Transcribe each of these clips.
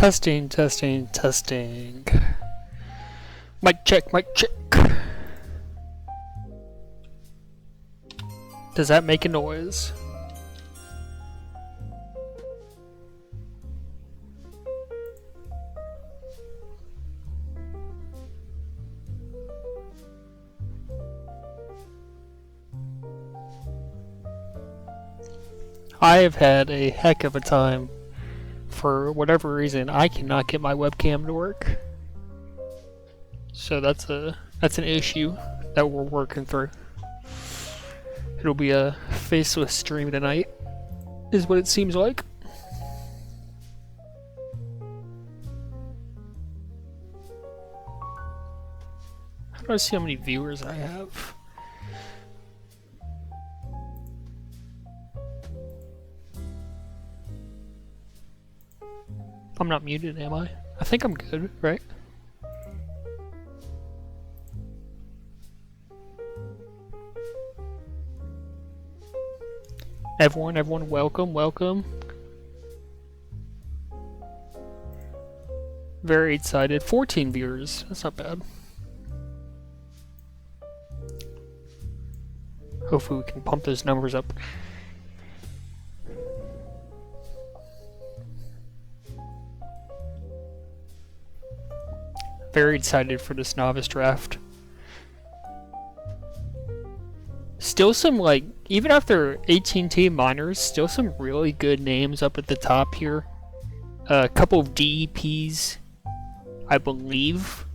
Testing, testing, testing. Mic check, mic check. Does that make a noise? I have had a heck of a time. For whatever reason, I cannot get my webcam to work. So that's an issue that we're working through. It'll be a faceless stream tonight, is what it seems like. How do I see how many viewers I have? I'm not muted, am I? I think I'm good, right? Everyone, welcome, welcome. Very excited. 14 viewers, that's not bad. Hopefully we can pump those numbers up. Very excited for this novice draft. Still some, like, even after 18 team minors, still some really good names up at the top here. A couple of DEPs, I believe,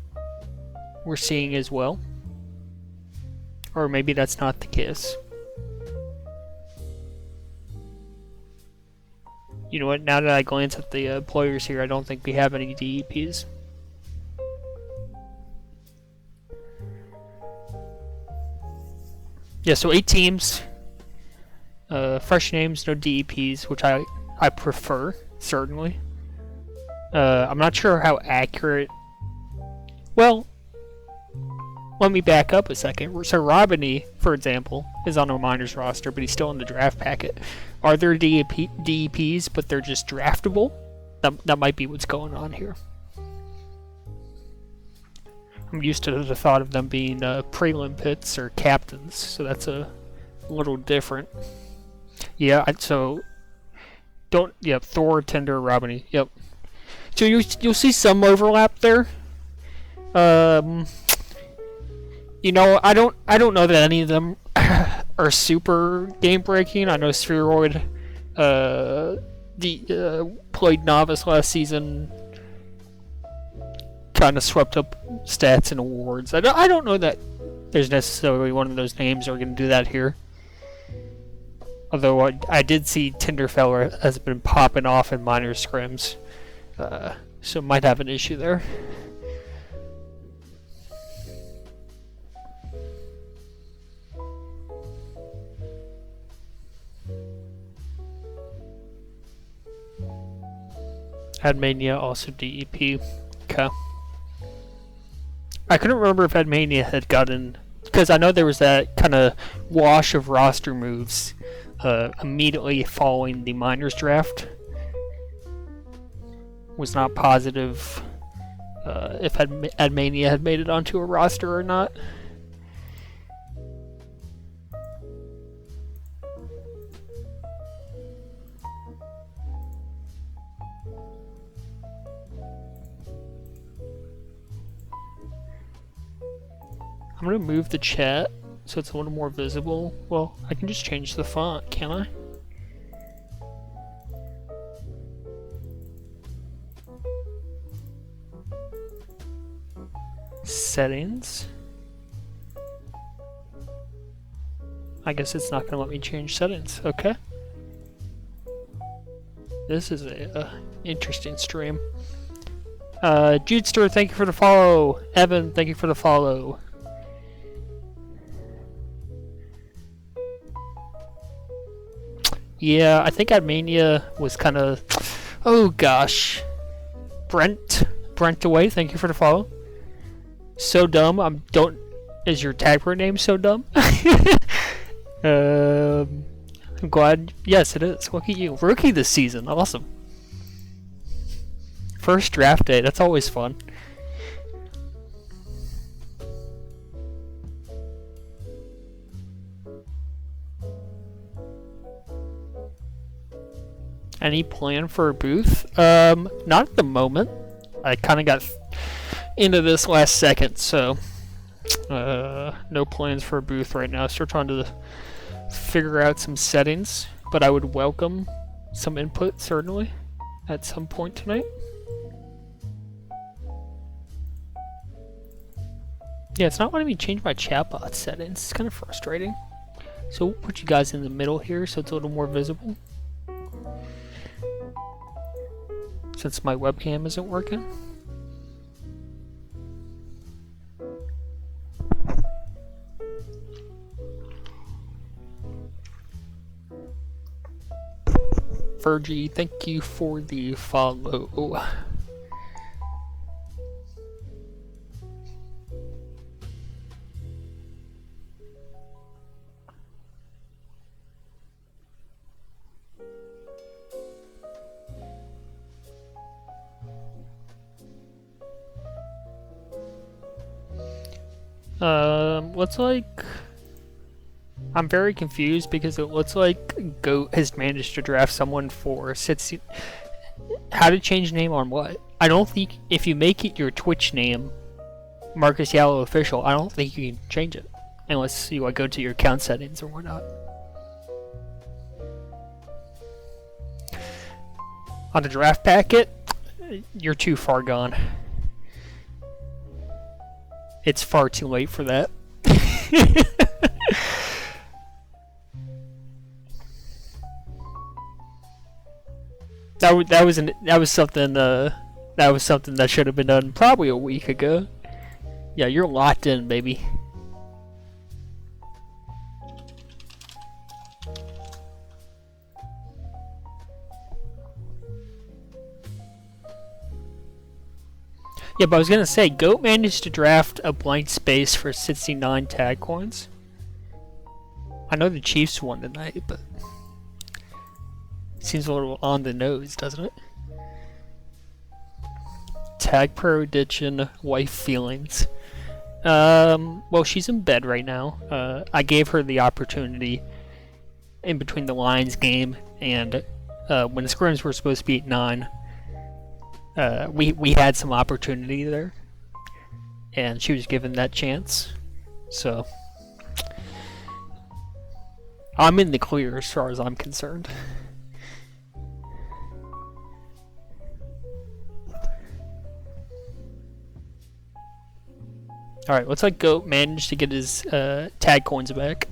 we're seeing as well. Or maybe that's not the case. You know what, now that I glance at the players here, I don't think we have any DEPs. Yeah, so 8 teams, fresh names, no DEPs, which I prefer, certainly. I'm not sure how accurate... Well, let me back up a second. So Robiny, for example, is on a minors roster, but he's still in the draft packet. Are there DEPs, but they're just draftable? That might be what's going on here. I'm used to the thought of them being prelim pits or captains, so that's a little different. Yeah, so don't. Yep, Thor, Tinder, Robiny. Yep. So you'll see some overlap there. You know, I don't know that any of them are super game breaking. I know Spheroid played novice last season. Kind of swept up stats and awards. I don't know that there's necessarily one of those names that are going to do that here. Although I did see Tinderfeller has been popping off in minor scrims, so might have an issue there. Admania also DEP. Okay. I couldn't remember if Admania had gotten, because I know there was that kind of wash of roster moves immediately following the minors draft. Was not positive if Admania had made it onto a roster or not. I'm going to move the chat so it's a little more visible. Well, I can just change the font, can't I? Settings. I guess it's not going to let me change settings. Okay. This is a interesting stream. Judester, thank you for the follow. Evan, thank you for the follow. Yeah, I think Admania was kind of... Oh gosh. Brent away, thank you for the follow. So dumb, is your tag name So Dumb? I'm glad, yes it is, look at you. Rookie this season, awesome. First draft day, that's always fun. Any plan for a booth? Not at the moment. I kind of got into this last second, so no plans for a booth right now. Still trying to figure out some settings, but I would welcome some input certainly at some point tonight. Yeah, it's not letting me change my chatbot settings. It's kind of frustrating. So we'll put you guys in the middle here so it's a little more visible. Since my webcam isn't working. Fergie, thank you for the follow. Looks like I'm very confused because it looks like Goat has managed to draft someone for 60. How to change name on what? I don't think if you make it your Twitch name, Marcus Yallow Official, I don't think you can change it unless you go to your account settings or whatnot. On the draft packet, you're too far gone. It's far too late for that. That was something that should have been done probably a week ago. Yeah, you're locked in, baby. Yeah, but I was gonna say, Goat managed to draft a blank space for 69 tag coins. I know the Chiefs won tonight, but it seems a little on the nose, doesn't it? Tag Pro Edition, wife feelings. Well, she's in bed right now. I gave her the opportunity in between the Lions game and when the scrims were supposed to be at 9. We had some opportunity there, and she was given that chance, so I'm in the clear as far as I'm concerned. Alright, looks like Goat managed to get his tag coins back.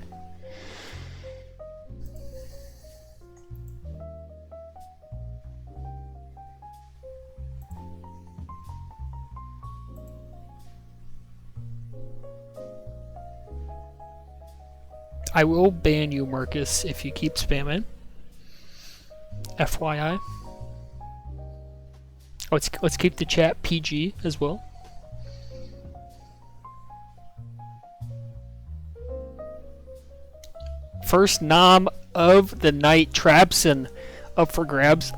I will ban you, Marcus, if you keep spamming. FYI. Let's keep the chat PG as well. First nom of the night, Trabson, up for grabs.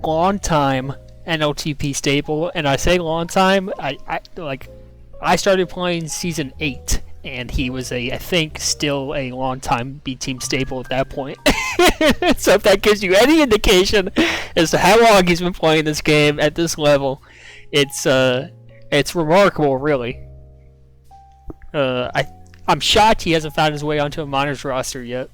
Long time NLTP staple, and I say long time. I started playing season 8, and he was I think still a long time B team staple at that point. So if that gives you any indication as to how long he's been playing this game at this level, it's remarkable, really. I'm shocked he hasn't found his way onto a minors roster yet.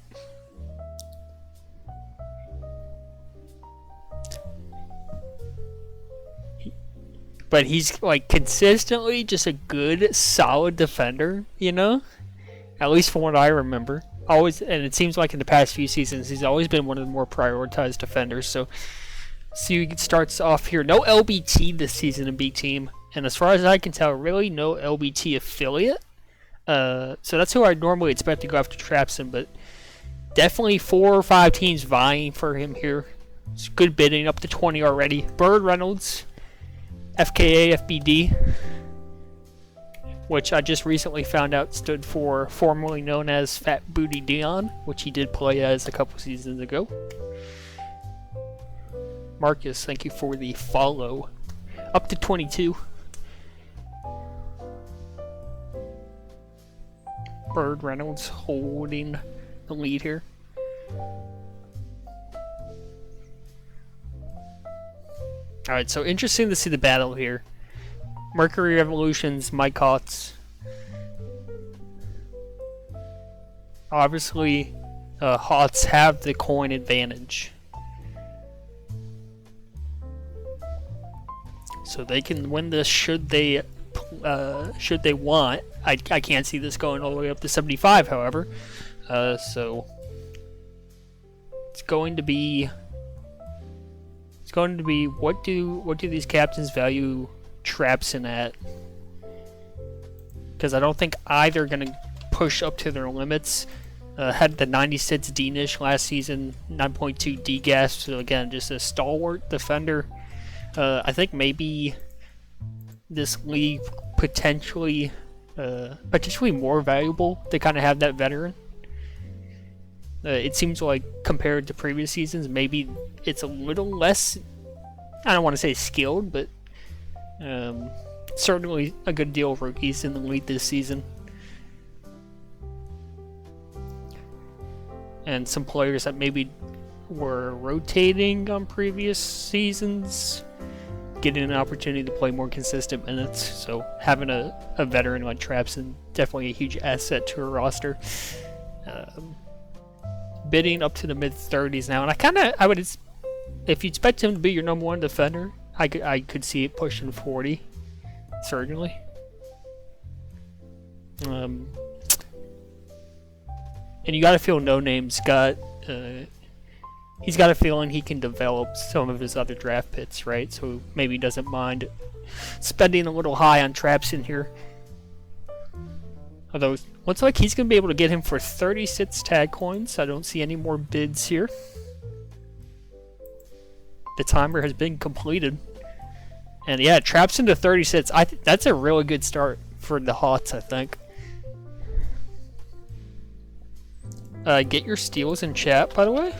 But he's like consistently just a good, solid defender, you know? At least from what I remember. Always, and it seems like in the past few seasons, he's always been one of the more prioritized defenders. So he starts off here. No LBT this season in B team, and as far as I can tell, really no LBT affiliate. So that's who I normally expect to go after Trapson, but definitely 4 or 5 teams vying for him here. It's good bidding, up to 20 already. Bird Reynolds, FKA FBD, which I just recently found out stood for formerly known as Fat Booty Dion, which he did play as a couple seasons ago. Marcus, thank you for the follow. Up to 22. Bird Reynolds holding the lead here. Alright, so interesting to see the battle here. Mercury Revolution's Mike Hotz. Obviously, Hotz have the coin advantage. So they can win this should they want. I can't see this going all the way up to 75, however. So it's going to be what do these captains value Trapson at? Because I don't think either are going to push up to their limits. Had the 96 D-nish last season, 9.2 D-gas, so again, just a stalwart defender. I think maybe this league potentially more valuable to kind of have that veteran. It seems like compared to previous seasons, maybe it's a little less, I don't want to say skilled, but certainly a good deal of rookies in the league this season. And some players that maybe were rotating on previous seasons getting an opportunity to play more consistent minutes. So having a veteran like Trapson, definitely a huge asset to a roster. Bidding up to the mid-30s now, and I would, if you expect him to be your number one defender, I could see it pushing 40, certainly. And you got to feel No Name's got he's got a feeling he can develop some of his other draft picks, right? So maybe he doesn't mind spending a little high on Trapson here. Although it looks like he's going to be able to get him for 36 tag coins. I don't see any more bids here. The timer has been completed. And yeah, Trapson to 36. That's a really good start for the Hots, I think. Get your steals in chat, by the way.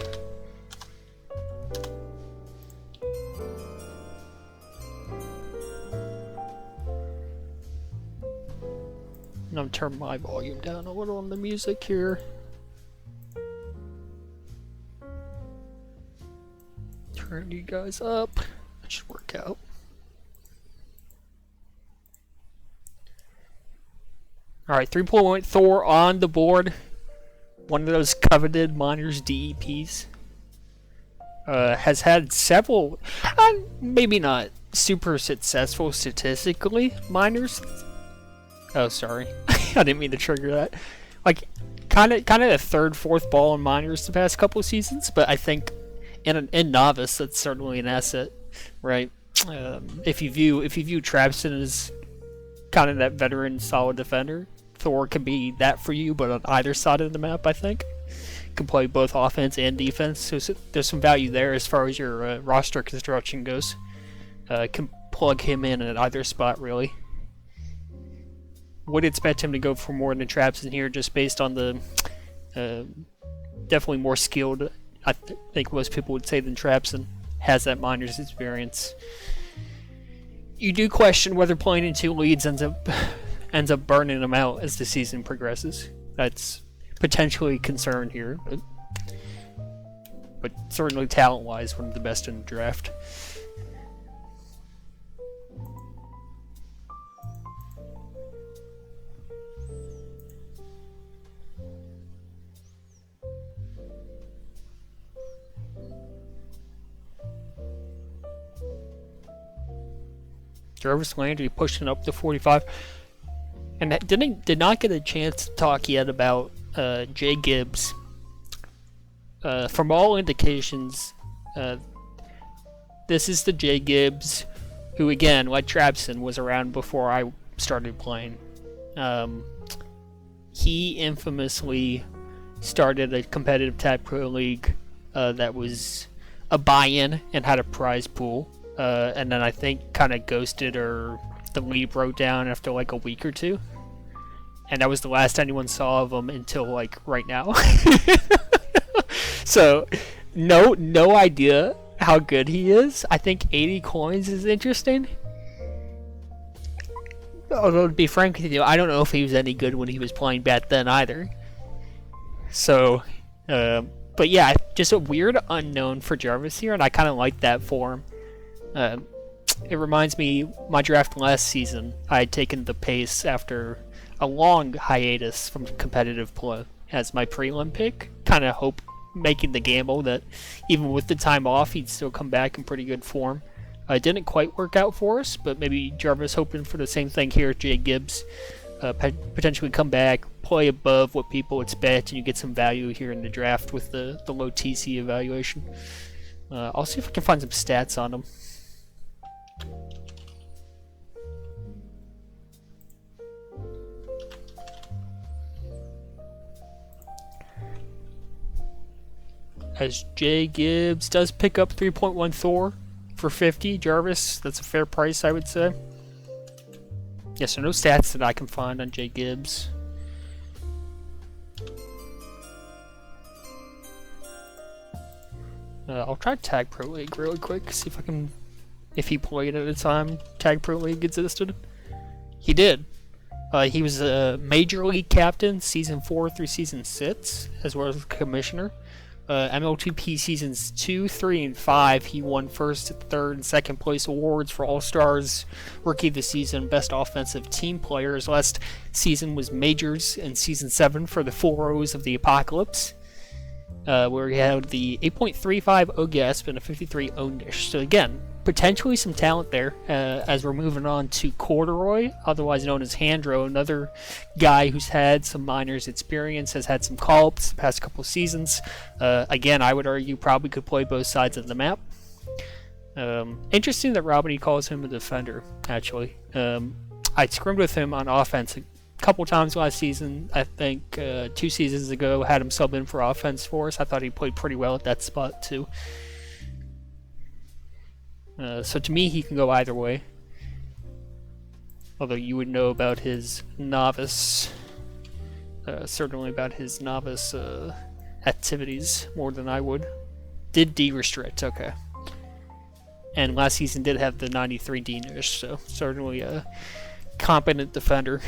I'm gonna turn my volume down a little on the music here. Turn you guys up. That should work out. Alright, 3-point Thor on the board. One of those coveted minors DEPs. Has had several, maybe not super successful statistically, minors. Oh, sorry. I didn't mean to trigger that. Like, kind of a third, fourth ball in minors the past couple of seasons, but I think in novice that's certainly an asset, right? If you view Trapson as kind of that veteran, solid defender, Thor can be that for you, but on either side of the map, I think. Can play both offense and defense, so there's some value there as far as your roster construction goes. Can plug him in at either spot, really. Would expect him to go for more than Trapson here, just based on the definitely more skilled, I think most people would say, than Trapson. Has that minors experience. You do question whether playing in two leads ends up burning him out as the season progresses. That's potentially a concern here, but certainly talent-wise, one of the best in the draft. Jarvis Landry pushing up to 45. And did not get a chance to talk yet about Jay Gibbs. From all indications, this is the Jay Gibbs who, again, like Trapson, was around before I started playing. He infamously started a competitive tag pro league that was a buy-in and had a prize pool. And then I think kind of ghosted, or the league broke down after like a week or two. And that was the last anyone saw of him until like right now. So no idea how good he is. I think 80 coins is interesting. Although, to be frank with you, I don't know if he was any good when he was playing back then either. So, but yeah, just a weird unknown for Jarvis here, and I kind of like that for him. It reminds me, my draft last season, I had taken the pace after a long hiatus from competitive play as my prelim pick. Kind of making the gamble that even with the time off, he'd still come back in pretty good form. It didn't quite work out for us, but maybe Jarvis hoping for the same thing here. Jay Gibbs potentially come back, play above what people expect, and you get some value here in the draft with the low TC evaluation. I'll see if I can find some stats on him. As Jay Gibbs does pick up 3.1 Thor for 50. Jarvis, that's a fair price, I would say. Yeah, so no stats that I can find on Jay Gibbs. I'll try Tag Pro League really quick, see if I can, if he played at a time Tag Pro League existed. He did. He was a Major League captain, Season 4 through Season 6, as well as commissioner. NLTP Seasons 2, 3, and 5, he won first, third, and second place awards for All-Stars, Rookie of the Season, Best Offensive Team Player. His last season was Majors in Season 7 for the 4-0s of the Apocalypse, where he had the 8.35 OGASP and a 53 ONISH. So again, potentially some talent there, as we're moving on to Corduroy, otherwise known as Handro, another guy who's had some minors experience, has had some call-ups the past couple of seasons. Again, I would argue probably could play both sides of the map. Interesting that Robin calls him a defender, actually. I scrimmed with him on offense a couple times last season. I think 2 seasons ago, had him sub in for offense for us. I thought he played pretty well at that spot, too. So to me, he can go either way. Although you would know about his novice, certainly about his novice activities more than I would. Did D-restrict, okay. And last season did have the 93 D-nish, so certainly a competent defender.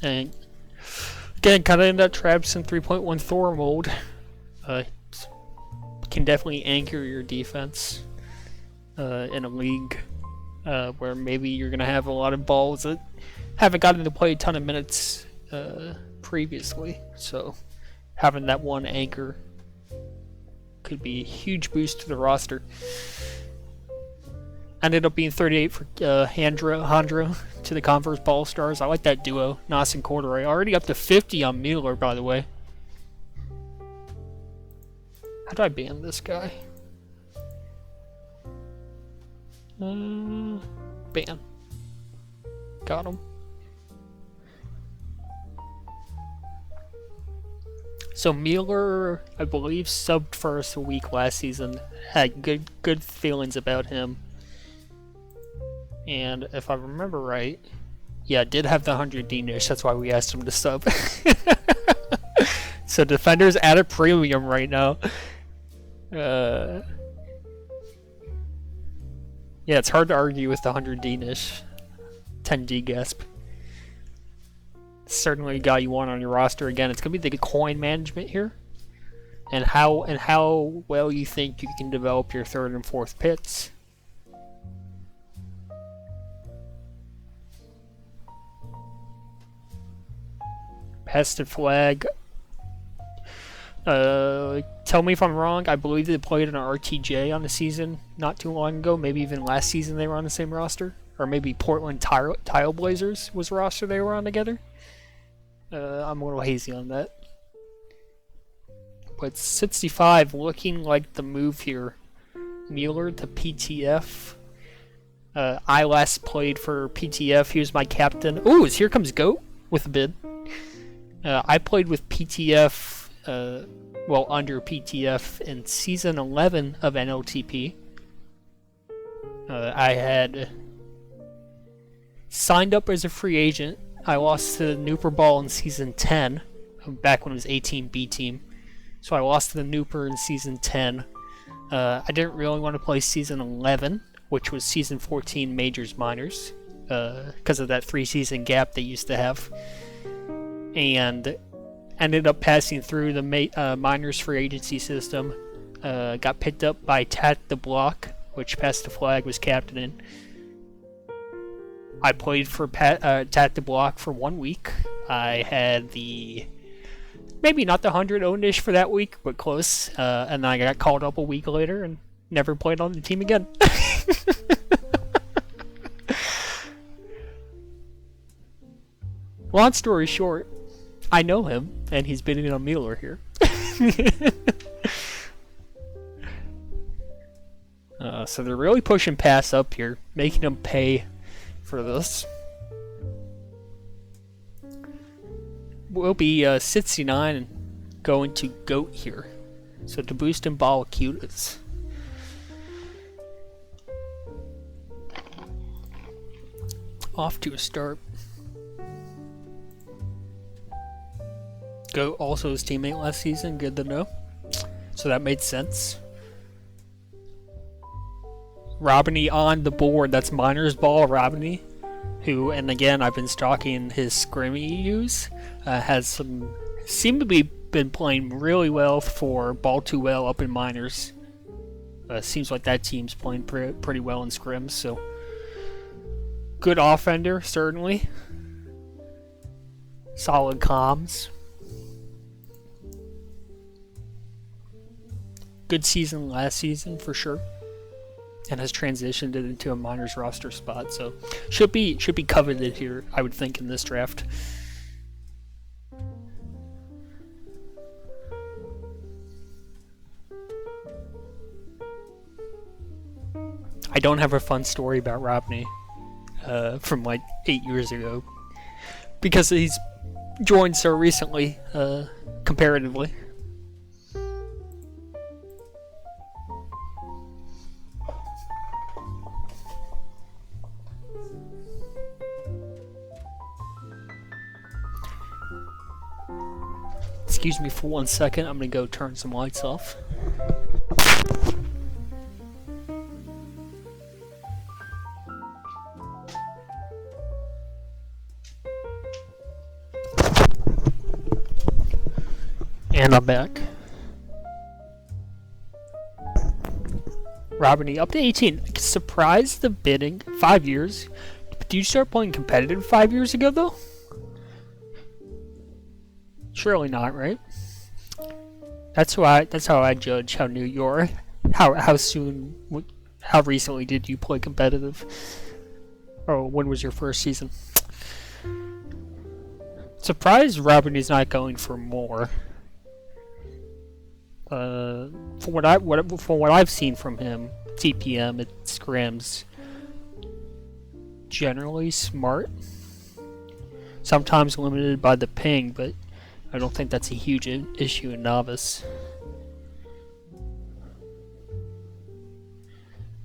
And again, kind of in that Travis and 3.1 Thor mold. Can definitely anchor your defense in a league where maybe you're going to have a lot of balls that haven't gotten to play a ton of minutes previously. So having that one anchor could be a huge boost to the roster. Ended up being 38 for Handro to the Converse Ball Stars. I like that duo, Nas and Corduroy. Already up to 50 on Mueller, by the way. How do I ban this guy? Ban. Got him. So Mueller, I believe, subbed for us a week last season. Had good feelings about him. And if I remember right, yeah, did have the 100 D-nish, that's why we asked him to sub. So defenders at a premium right now. Yeah, it's hard to argue with the 100 D-nish. 10 D-gasp. Certainly a guy you want on your roster. Again, it's going to be the coin management here. And how well you think you can develop your third and fourth pits. Pested flag. Tell me if I'm wrong. I believe they played an RTJ on the season not too long ago. Maybe even last season they were on the same roster. Or maybe Portland Tile Blazers was the roster they were on together. I'm a little hazy on that. But 65 looking like the move here. Mueller to PTF. I last played for PTF. He was my captain. Ooh, here comes Goat with a bid. I played with PTF, under PTF in Season 11 of NLTP. I had signed up as a free agent. I lost to the Nooper Ball in Season 10, back when it was 18 B team. So I lost to the Nooper in Season 10. I didn't really want to play Season 11, which was Season 14 Majors Minors, because of that 3-season gap they used to have. And ended up passing through the Minors free agency system. Got picked up by Tat the Block, which Pass the Flag was captain in. I played for Tat the Block for 1 week. I had maybe not the 100 owned-ish for that week, but close. And then I got called up a week later and never played on the team again. Long story short, I know him, and he's bidding on Mueller here. So they're really pushing Pass up here, making him pay for this. We'll be 69 and going to GOAT here. So to boost in ball acutas. Off to a start. GOAT also his teammate last season, good to know. So that made sense. Robiny on the board, that's Miners Ball Robiny, who, and again, I've been stalking his scrimmy use, seemed to be been playing really well for Ball 2L up in Miners. Seems like that team's playing pretty well in scrims, so good offender, certainly. Solid comms. Good season last season for sure, and has transitioned it into a Miners roster spot, so should be coveted here, I would think, in this draft. I don't have a fun story about Robney from like 8 years ago, because he's joined so recently, comparatively. Excuse me for 1 second, I'm gonna go turn some lights off. And I'm back. Robiny up to 18. Surprised the bidding. 5 years. Did you start playing competitive 5 years ago though? Surely not, right? That's how I judge how new you are. How recently did you play competitive? Or when was your first season? Surprised Robiny's not going for more. From what I've seen from him, TPM at scrims, generally smart. Sometimes limited by the ping, but I don't think that's a huge issue in novice.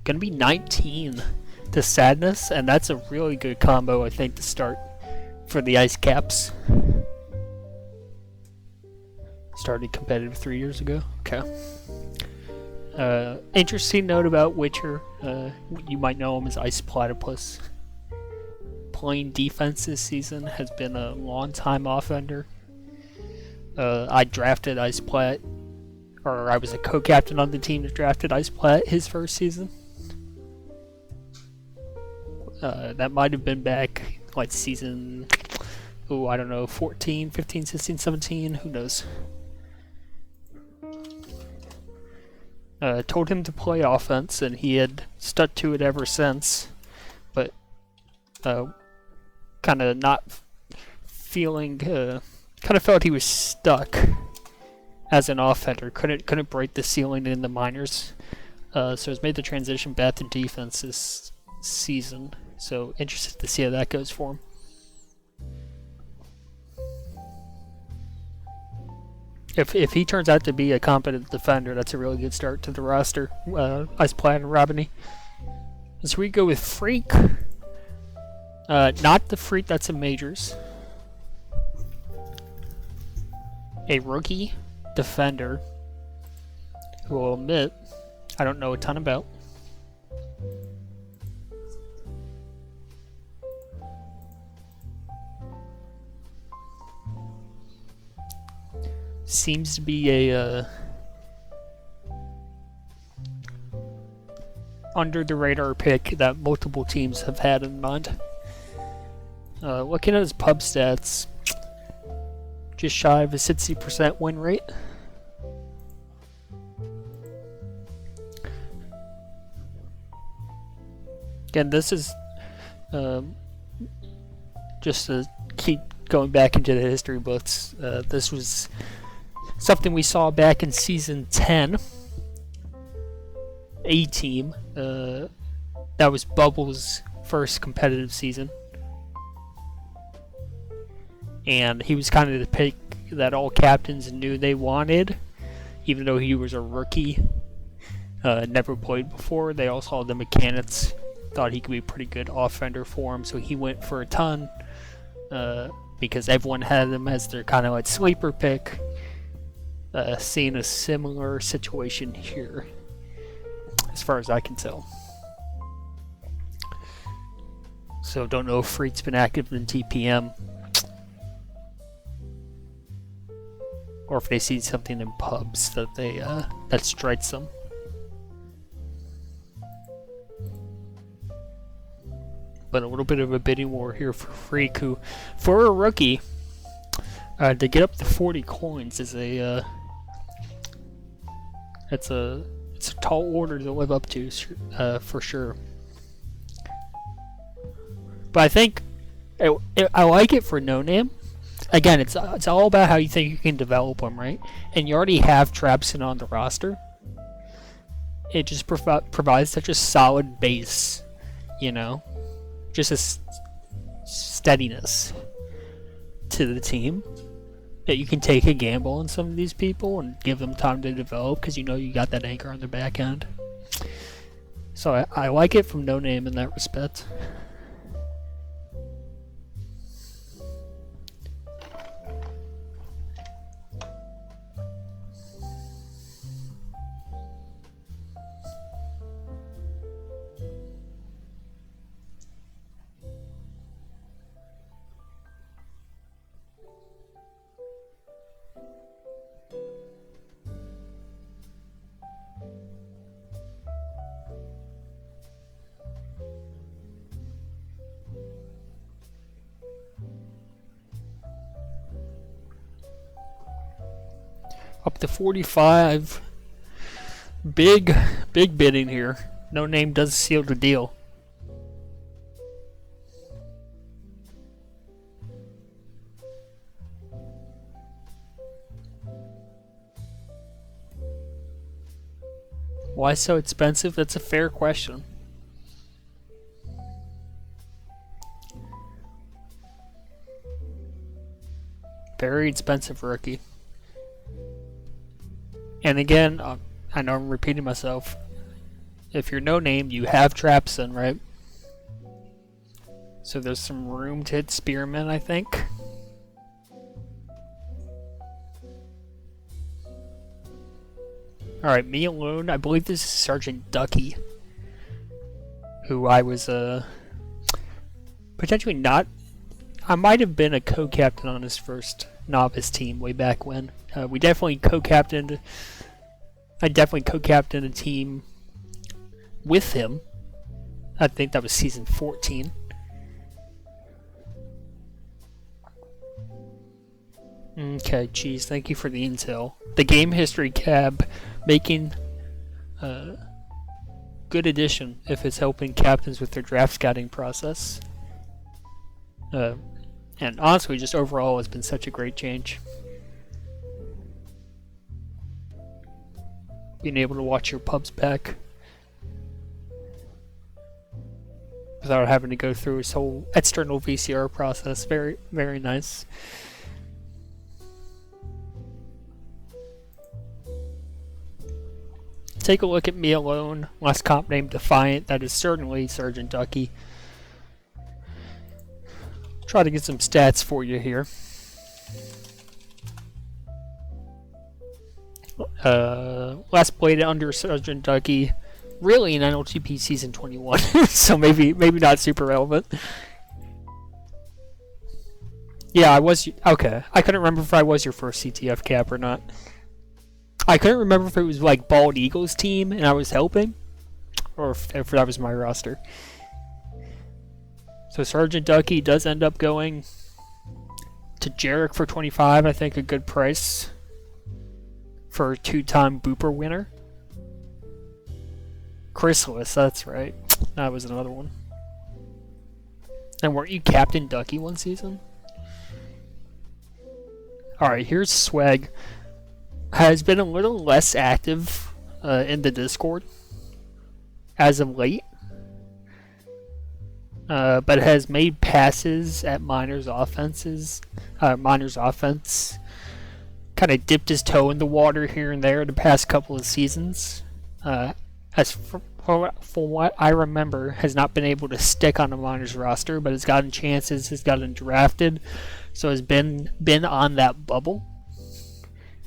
Gonna be 19 to Sadness, and that's a really good combo, I think, to start for the Ice Caps. Started competitive 3 years ago. Okay. Interesting note about Witcher. You might know him as Ice Platypus. Playing defense this season, has been a long time offender. I drafted Ice Plat, or I was a co-captain on the team that drafted Ice Plat his first season. That might have been back like season, I don't know, 14, 15, 16, 17, who knows. Told him to play offense, and he had stuck to it ever since, but kind of not feeling, kind of felt he was stuck as an offender, couldn't break the ceiling in the minors, so he's made the transition back to defense this season, so interested to see how that goes for him. If he turns out to be a competent defender, that's a really good start to the roster. Ice Plat and Robiny. So we go with Freak. Not the Freak that's in Majors. A rookie defender who I'll admit I don't know a ton about. Seems to be a under the radar pick that multiple teams have had in mind. Looking at his pub stats, just shy of a 60% win rate. Again, this is just to keep going back into the history books. This was something we saw back in season 10. A team. That was Bubble's first competitive season. And he was kind of the pick that all captains knew they wanted, even though he was a rookie. Never played before. They all saw the mechanics, thought he could be a pretty good offender for him, so he went for a ton because everyone had him as their kind of like sleeper pick. Seeing a similar situation here, as far as I can tell. So don't know if Freak's been active in TPM, or if they see something in pubs that they that strikes them. But a little bit of a bidding war here for Freak, who, for a rookie, to get up to 40 coins is a it's a tall order to live up to, for sure. But I think I like it for no name. Again, it's all about how you think you can develop them, right? And you already have Trapson on the roster. It just provides such a solid base, you know, just a steadiness to the team that you can take a gamble on some of these people and give them time to develop because you know you got that anchor on the back end. So I like it from no name in that respect. Up to 45. Big bidding here. No name does seal the deal. Why so expensive? That's a fair question. Very expensive rookie. And again, I know I'm repeating myself. If you're no name, you have Trapson, right? So there's some room to hit Spearman, I think. Alright, me alone. I believe this is Sergeant Ducky, who I was potentially not. I might have been a co-captain on his first novice team way back when. We definitely co-captained. I definitely co-captained a team with him. I think that was season 14. Okay, geez, thank you for the intel. The game history cab making a good addition if it's helping captains with their draft scouting process. And honestly, just overall, it's been such a great change. Being able to watch your pubs back without having to go through this whole external VCR process. Very, very nice. Take a look at me alone. Last comp named Defiant. That is certainly Sergeant Ducky. Try to get some stats for you here. Last played under Sergeant Ducky, really in NLTP Season 21, so maybe not super relevant. Yeah, I was. Okay, I couldn't remember if I was your first CTF cap or not. I couldn't remember if it was like Bald Eagles team and I was helping, or if that was my roster. So Sergeant Ducky does end up going to Jarek for 25. I think a good price for a 2-time Booper winner. Chrysalis, that's right. That was another one. And weren't you Captain Ducky one season? Alright, here's Swag. Has been a little less active in the Discord as of late. But has made passes at Miners' offense. Kind of dipped his toe in the water here and there the past couple of seasons. For what I remember, has not been able to stick on the Miners roster, but has gotten chances, has gotten drafted, so has been on that bubble.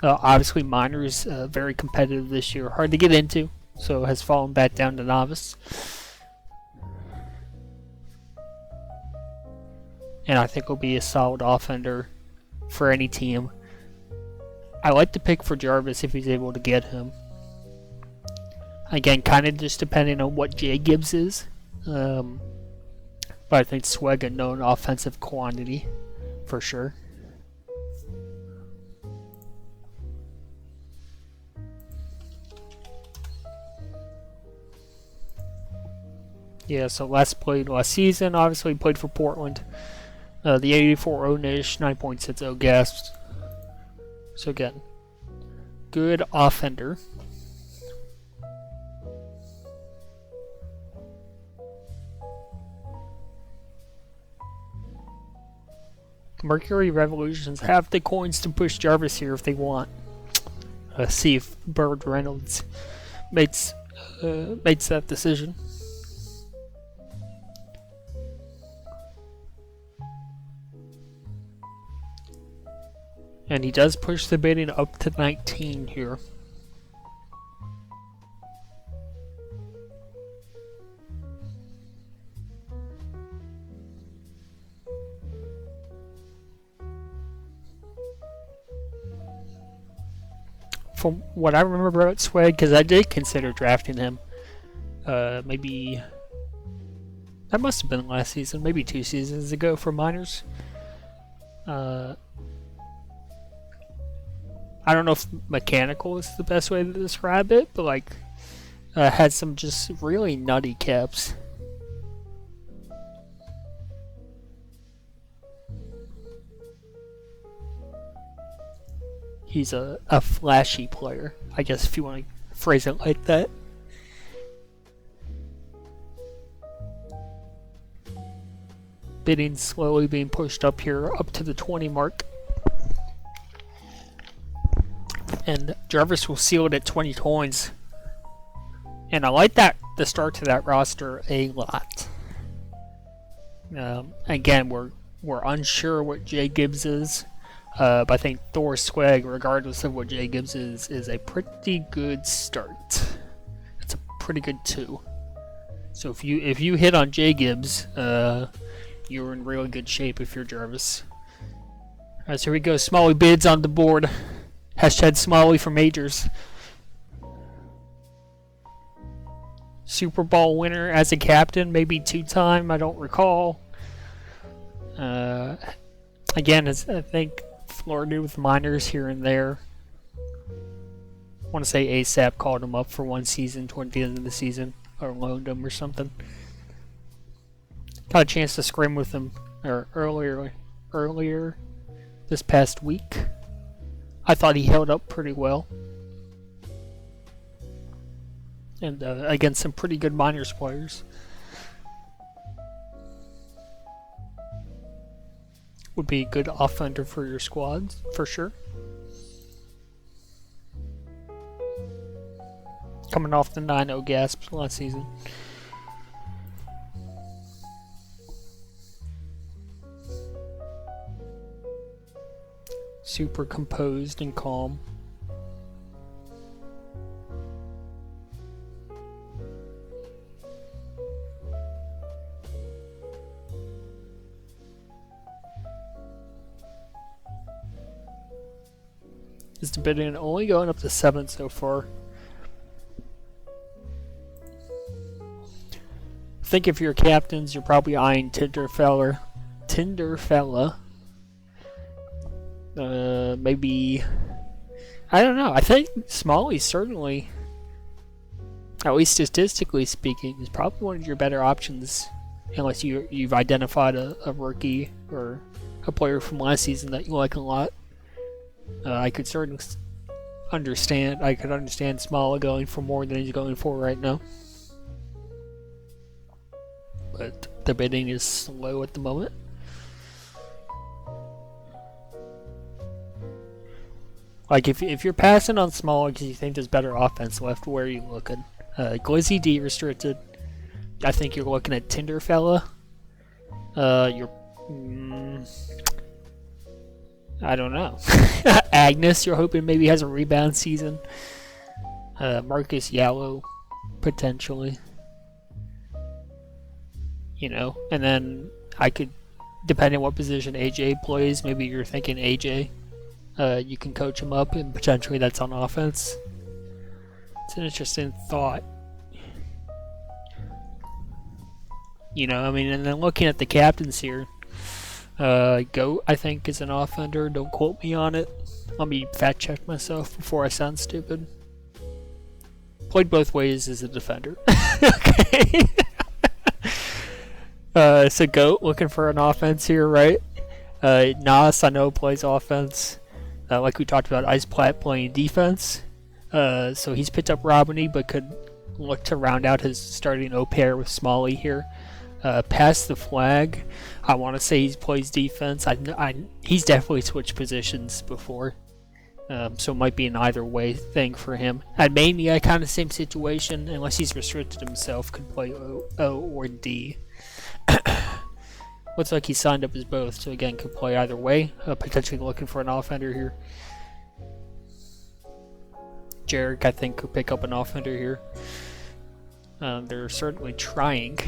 Obviously, Miners very competitive this year, hard to get into, so has fallen back down to novice. And I think will be a solid offender for any team. I like to pick for Jarvis if he's able to get him. Again, kind of just depending on what Jay Gibbs is. But I think Swag a known offensive quantity for sure. Yeah, so last season, obviously played for Portland. The 84 Onish, 9.60 gas. So again, good offender. Mercury Revolutions have the coins to push Jarvis here if they want. See if Bird Reynolds makes that decision. And he does push the bidding up to 19 here. From what I remember about Swag, because I did consider drafting him, maybe that must have been last season, maybe 2 seasons ago for Miners. I don't know if mechanical is the best way to describe it, but like had some just really nutty caps. He's a flashy player, I guess, if you want to phrase it like that. Bidding slowly being pushed up here, up to the 20 mark. And Jarvis will seal it at 20 coins. And I like the start to that roster a lot. Again, we're unsure what Jay Gibbs is. But I think Thor Swag, regardless of what Jay Gibbs is a pretty good start. It's a pretty good 2. So if you hit on Jay Gibbs, you're in really good shape if you're Jarvis. Alright, so here we go. Smalley bids on the board. Hashtag Smalley for majors. Super Bowl winner as a captain, maybe 2-time, I don't recall. Again, I think flirted with Miners here and there. I want to say ASAP called him up for 1 season toward the end of the season, or loaned him or something. Got a chance to scrim with him earlier this past week. I thought he held up pretty well. And against some pretty good Miners players. Would be a good offender for your squads, for sure. coming off the 9-0 gasp last season. Super composed and calm. Is the bidding only going up to 7 so far? I think if you're captains, you're probably eyeing Tinderfella. Maybe, I don't know. I think Smalley certainly, at least statistically speaking, is probably one of your better options, unless you've identified a rookie or a player from last season that you like a lot. I could certainly understand. I could understand Smalley going for more than he's going for right now, but the bidding is slow at the moment. Like, if you're passing on Smalley because you think there's better offense left, where are you looking? Glizzy D restricted. I think you're looking at Tinderfella. I don't know. Agnes, you're hoping maybe has a rebound season. Marcus Yallow, potentially. You know, and then I could, depending on what position AJ plays, maybe you're thinking AJ. You can coach him up, and potentially that's on offense. It's an interesting thought. You know, I mean, and then looking at the captains here, Goat, I think, is an offender. Don't quote me on it. Let me fact check myself before I sound stupid. Played both ways as a defender. Okay. So Goat looking for an offense here, right? Nas, I know, plays offense. Like we talked about, Ice Platt playing defense. So he's picked up Robiny, but could look to round out his starting O pair with Smalley here. Pass the flag. I want to say he plays defense. He's definitely switched positions before. So it might be an either way thing for him. At Mania, kind of same situation, unless he's restricted himself, could play O or D. Looks like he signed up as both, so again, could play either way. Potentially looking for an offender here. Jarek, I think, could pick up an offender here. They're certainly trying.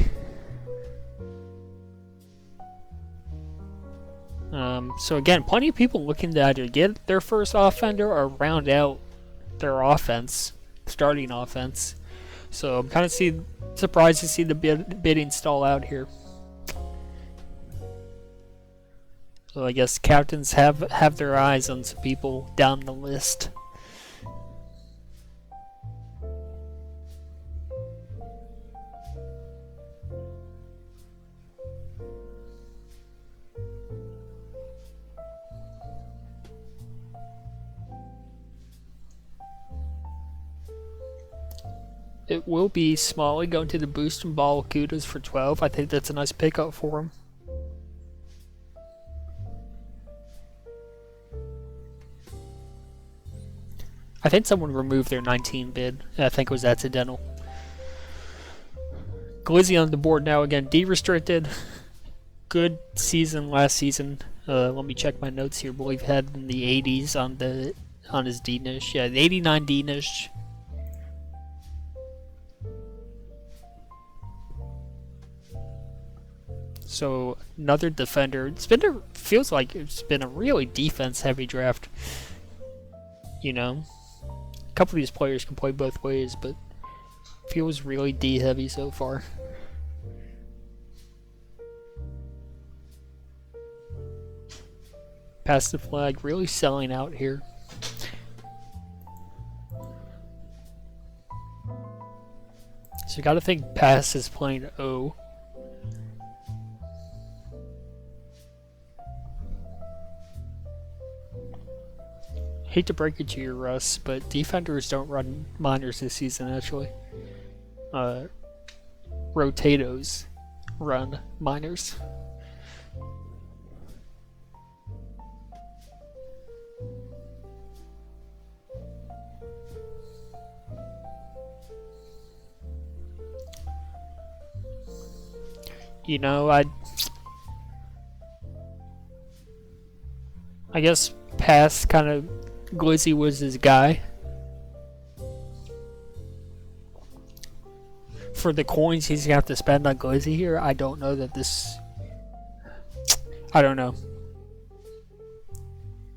So again, plenty of people looking to either get their first offender or round out their offense, starting offense. So I'm kind of surprised to see the bidding stall out here. So I guess captains have their eyes on some people down the list. It will be Smalley going to the boost and ball Kudas for 12. I think that's a nice pickup for him. I think someone removed their 19 bid. I think it was accidental. Glizzy on the board now again. D-restricted. Good season last season. Let me check my notes here. I believe had in the 80s on his D-niche. Yeah, the 89 D-niche. So another defender. Feels like it's been a really defense-heavy draft. You know, a couple of these players can play both ways, but feels really D-heavy so far. Pass the flag, really selling out here. So you got to think Pass is playing O. Hate to break it to you, Russ, but defenders don't run minors this season, actually. Rotatos run minors. You know, I guess past kind of Glizzy was his guy. For the coins he's gonna have to spend on Glizzy here, I don't know that this. I don't know.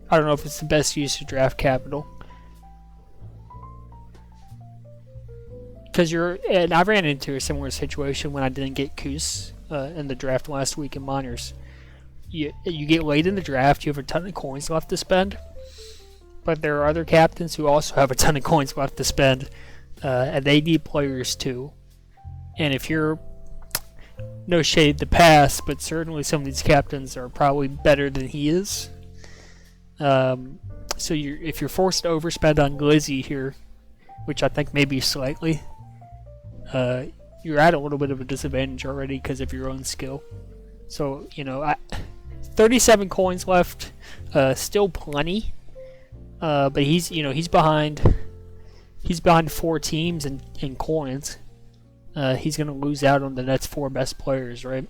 I don't know if it's the best use of draft capital. Because and I ran into a similar situation when I didn't get Koos in the draft last week in minors. You get late in the draft, you have a ton of coins left to spend, but there are other captains who also have a ton of coins left to spend, and they need players too. And if you're, no shade to pass, but certainly some of these captains are probably better than he is. So if you're forced to overspend on Glizzy here, which I think maybe slightly, you're at a little bit of a disadvantage already because of your own skill. So, 37 coins left, still plenty, but he's behind 4 teams in coins. He's going to lose out on the next 4 best players, right?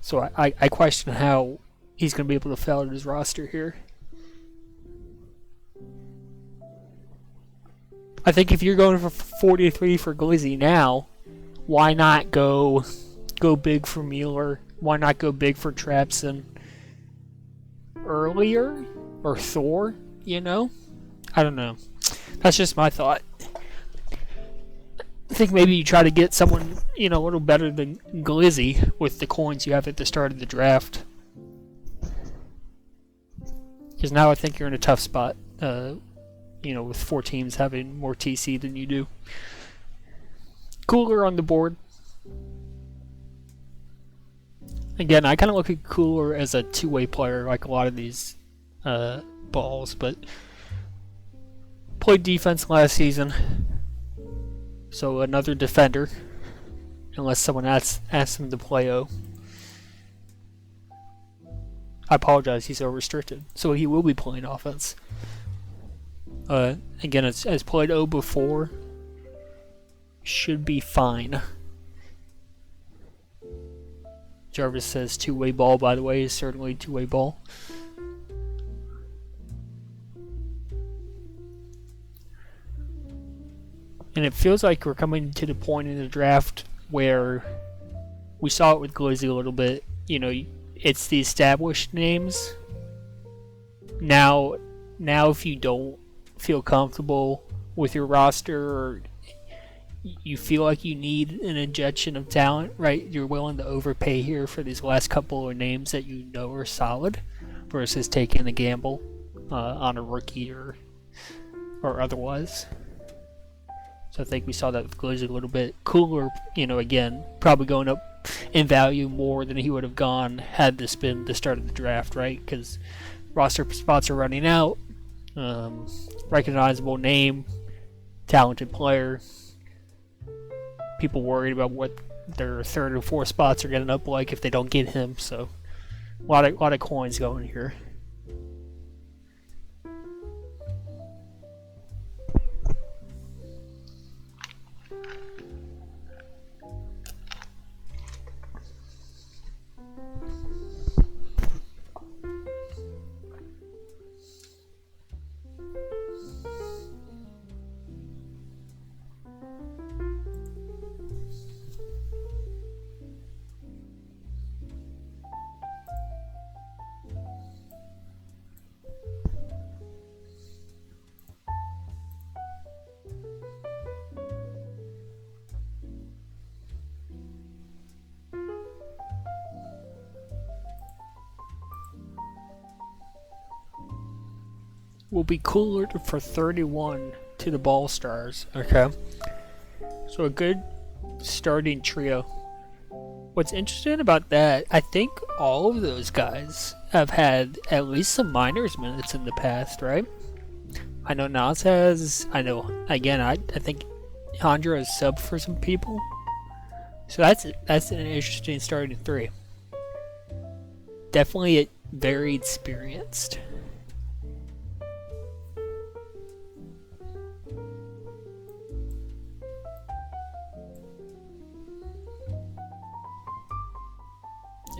So I question how he's going to be able to fill out his roster here. I think if you're going for 43 for Glizzy now, why not go big for Mueller? Why not go big for Trapson earlier? Or Thor, I don't know. That's just my thought. I think maybe you try to get someone, a little better than Glizzy with the coins you have at the start of the draft. Because now I think you're in a tough spot, with 4 teams having more TC than you do. Cooler on the board. Again, I kind of look at Cooler as a two-way player, like a lot of these balls, but played defense last season, so another defender, unless someone asks him to play O. I apologize, he's O-restricted, so he will be playing offense. Again, has played O before, should be fine. Jarvis says two-way ball, by the way, is certainly two-way ball. And it feels like we're coming to the point in the draft where we saw it with Glizzy a little bit. It's the established names. Now if you don't feel comfortable with your roster, or you feel like you need an injection of talent, right? You're willing to overpay here for these last couple of names that you know are solid, versus taking the gamble on a rookie or otherwise. So I think we saw that with Glizzy a little bit. Cooler, again, probably going up in value more than he would have gone had this been the start of the draft, right? Because roster spots are running out. Recognizable name, talented player. People worried about what their 3rd or 4th spots are getting up like if they don't get him. So a lot of coins going here. Will be Cooler for 31 to the Ball Stars. Okay. So a good starting trio. What's interesting about that, I think all of those guys have had at least some minors minutes in the past, right? I know Nas has. I know, again, I think Andra has subbed for some people. So that's an interesting starting 3. Definitely very experienced.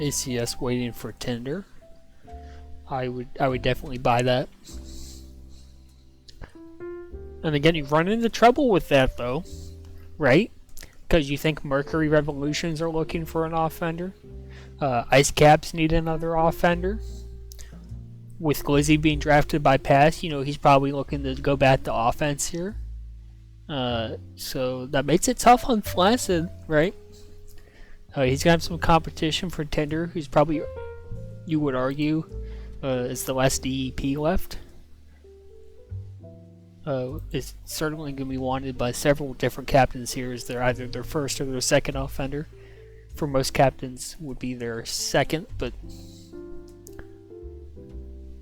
ACS waiting for Tinder. I would definitely buy that. And again, you run into trouble with that though, right? Because you think Mercury Revolutions are looking for an offender. Ice Caps need another offender. With Glizzy being drafted by Pass, you know, he's probably looking to go back to offense here. So that makes it tough on Flaccid, right? He's gonna have some competition for Tinder, who's probably, you would argue, is the last DEP left. Is certainly going to be wanted by several different captains here, as they're either their first or their second offender. For most captains, would be their second, but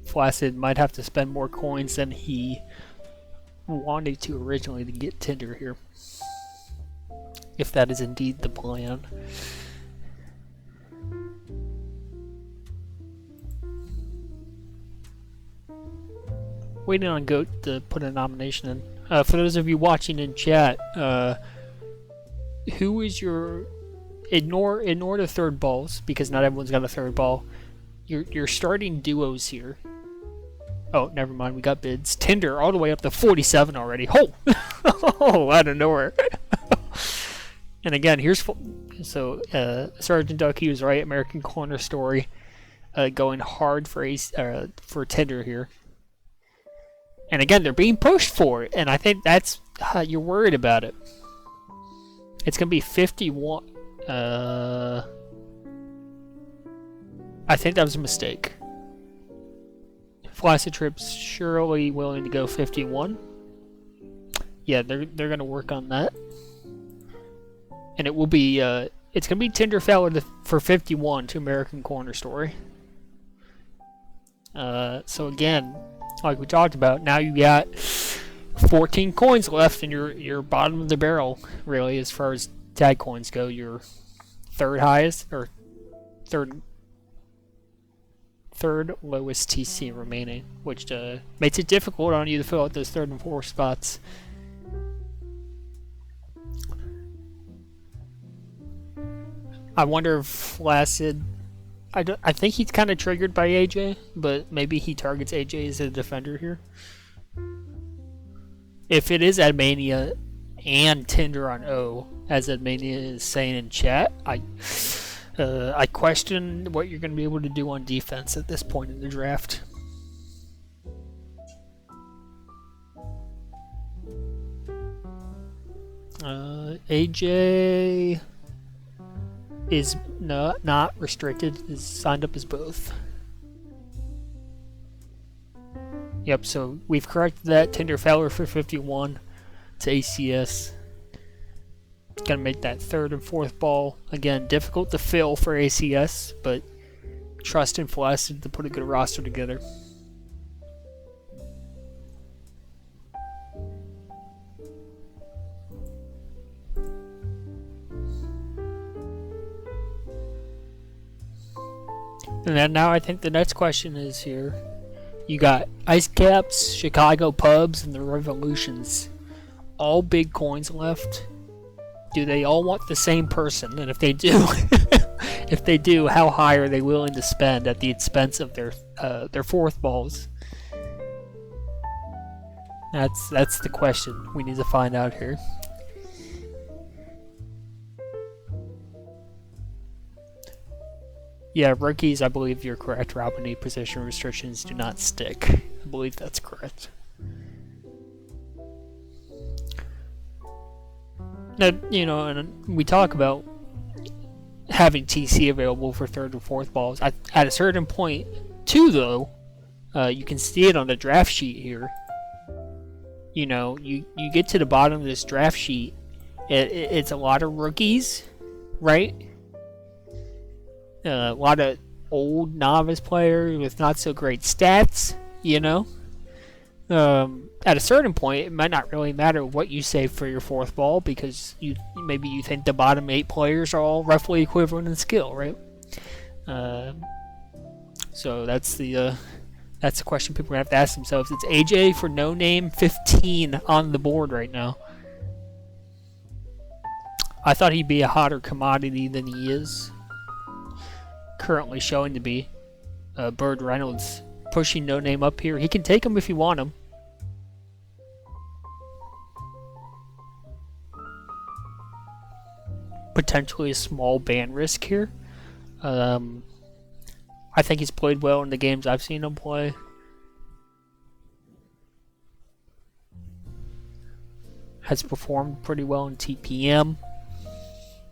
Flaccid might have to spend more coins than he wanted to originally to get Tinder here, if that is indeed the plan. Waiting on Goat to put a nomination in. For those of you watching in chat, who is your... Ignore the third balls, because not everyone's got a third ball. You're starting duos here. Oh, never mind, we got bids. Tinder all the way up to 47 already. Oh! Oh, out of nowhere. And again, here's... So, Sergeant Ducky was right. American Corner Story. Going hard for Tinder here. And again, they're being pushed for it, and I think that's you're worried about it. It's gonna be 51. I think that was a mistake. Flaccid Trip's surely willing to go 51. Yeah, they're gonna work on that, and it will be it's gonna be Tinder Fowler for 51 to American Corner Story. So again, like we talked about, now you got 14 coins left, and you're bottom of the barrel, really, as far as tag coins go. You're third highest, or third lowest TC remaining, which makes it difficult on you to fill out those third and fourth spots. I wonder if Flaccid... I think he's kind of triggered by AJ, but maybe he targets AJ as a defender here. If it is Admania and Tinder on O, as Admania is saying in chat, I question what you're going to be able to do on defense at this point in the draft. AJ is not restricted, is signed up as both. Yep, so we've corrected that. Tinder Fowler for 51 to ACS. It's gonna make that third and fourth ball. Again, difficult to fill for ACS, but trust in Flaccid to put a good roster together. And then now I think the next question is here. You got Ice Caps, Chicago Pubs, and the Revolutions. All big coins left. Do they all want the same person? And if they do, how high are they willing to spend at the expense of their fourth balls? That's the question we need to find out here. Yeah, rookies, I believe you're correct, Robin. Position restrictions do not stick. I believe that's correct. Now, you know, and we talk about having TC available for third and fourth balls. At a certain point, too, though, you can see it on the draft sheet here. You know, you get to the bottom of this draft sheet, it's a lot of rookies, right? A lot of old novice players with not so great stats, you know. At a certain point, it might not really matter what you save for your fourth ball, because maybe you think the bottom 8 players are all roughly equivalent in skill, right? So that's the question people have to ask themselves. It's AJ for no name 15 on the board right now. I thought he'd be a hotter commodity than he is. currently showing to be. Bird Reynolds pushing No Name up here. He can take him if you want him. Potentially a small ban risk here. I think he's played well in the games I've seen him play. Has performed pretty well in TPM.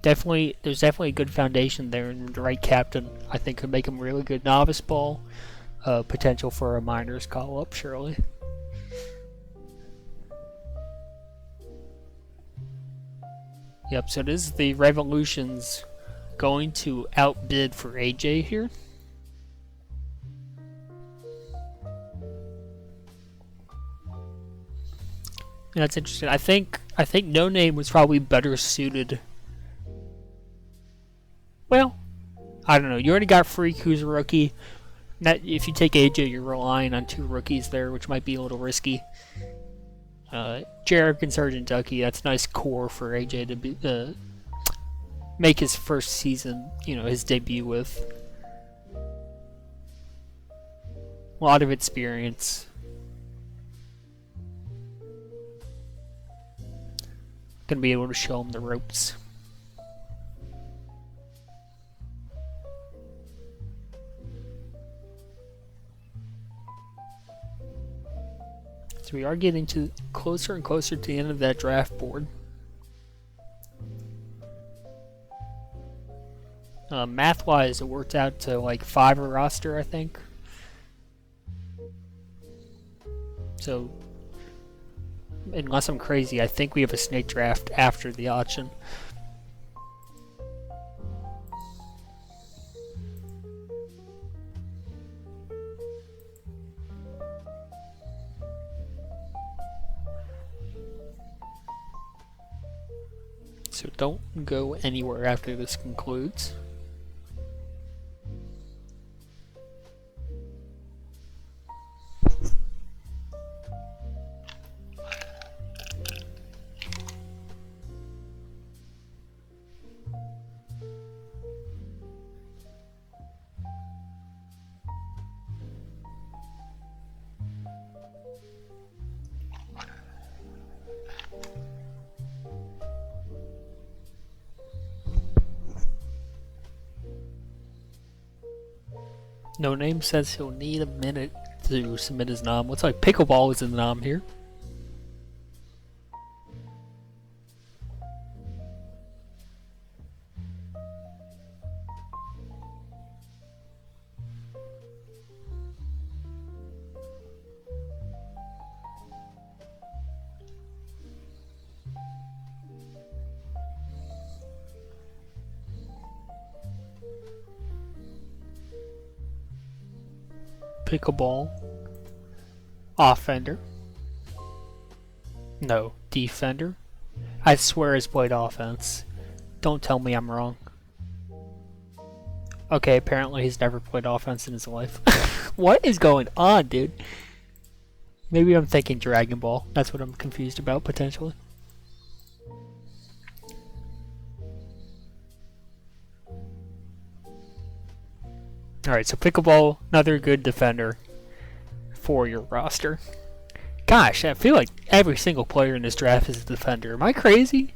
There's definitely a good foundation there, and the right captain I think could make him really good novice ball. Potential for a minors call up, surely. Yep, so this is the Revolutions going to outbid for AJ here. And that's interesting. I think No Name was probably better suited. Well, I don't know. You already got Freak, who's a rookie. That if you take AJ, you're relying on 2 rookies there, which might be a little risky. Jarek and Sergeant Ducky, that's nice core for AJ to be, make his first season, his debut with. A lot of experience. Gonna be able to show him the ropes. So we are getting to closer and closer to the end of that draft board. Math-wise, it worked out to like 5 a roster, I think. So, unless I'm crazy, I think we have a snake draft after the auction. So don't go anywhere after this concludes. No Name says he'll need a minute to submit his nom. Looks like Pickleball is in the nom here. Pickleball. Offender. No, defender. I swear he's played offense. Don't tell me I'm wrong. Okay, apparently he's never played offense in his life. What is going on, dude? Maybe I'm thinking Dragon Ball. That's what I'm confused about, potentially. Alright, so Pickleball, another good defender for your roster. Gosh, I feel like every single player in this draft is a defender. Am I crazy?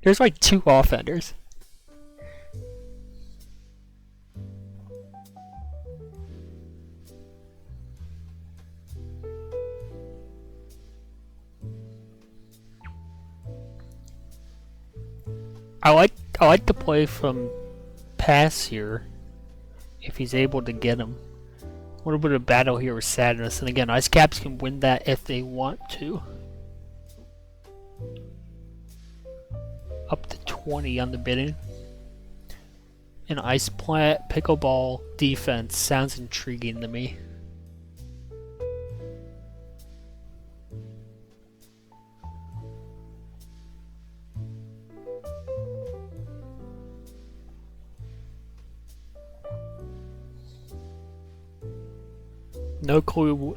There's like 2 offenders. I like the play from Pass here, if he's able to get him. A little bit of battle here with Sadness, and again, Ice Caps can win that if they want to. Up to 20 on the bidding. And Ice Plant Pickleball defense sounds intriguing to me. No clue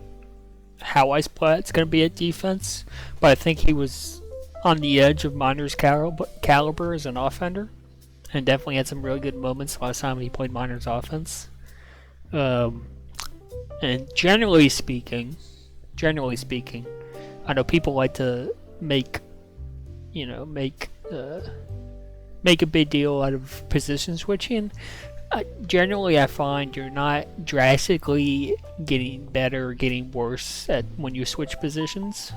how Ice Plat's going to be at defense, but I think he was on the edge of Miners caliber as an offender, and definitely had some really good moments last time he played Miners offense. And generally speaking, I know people like to make a big deal out of position switching. Generally, I find you're not drastically getting better or getting worse at when you switch positions.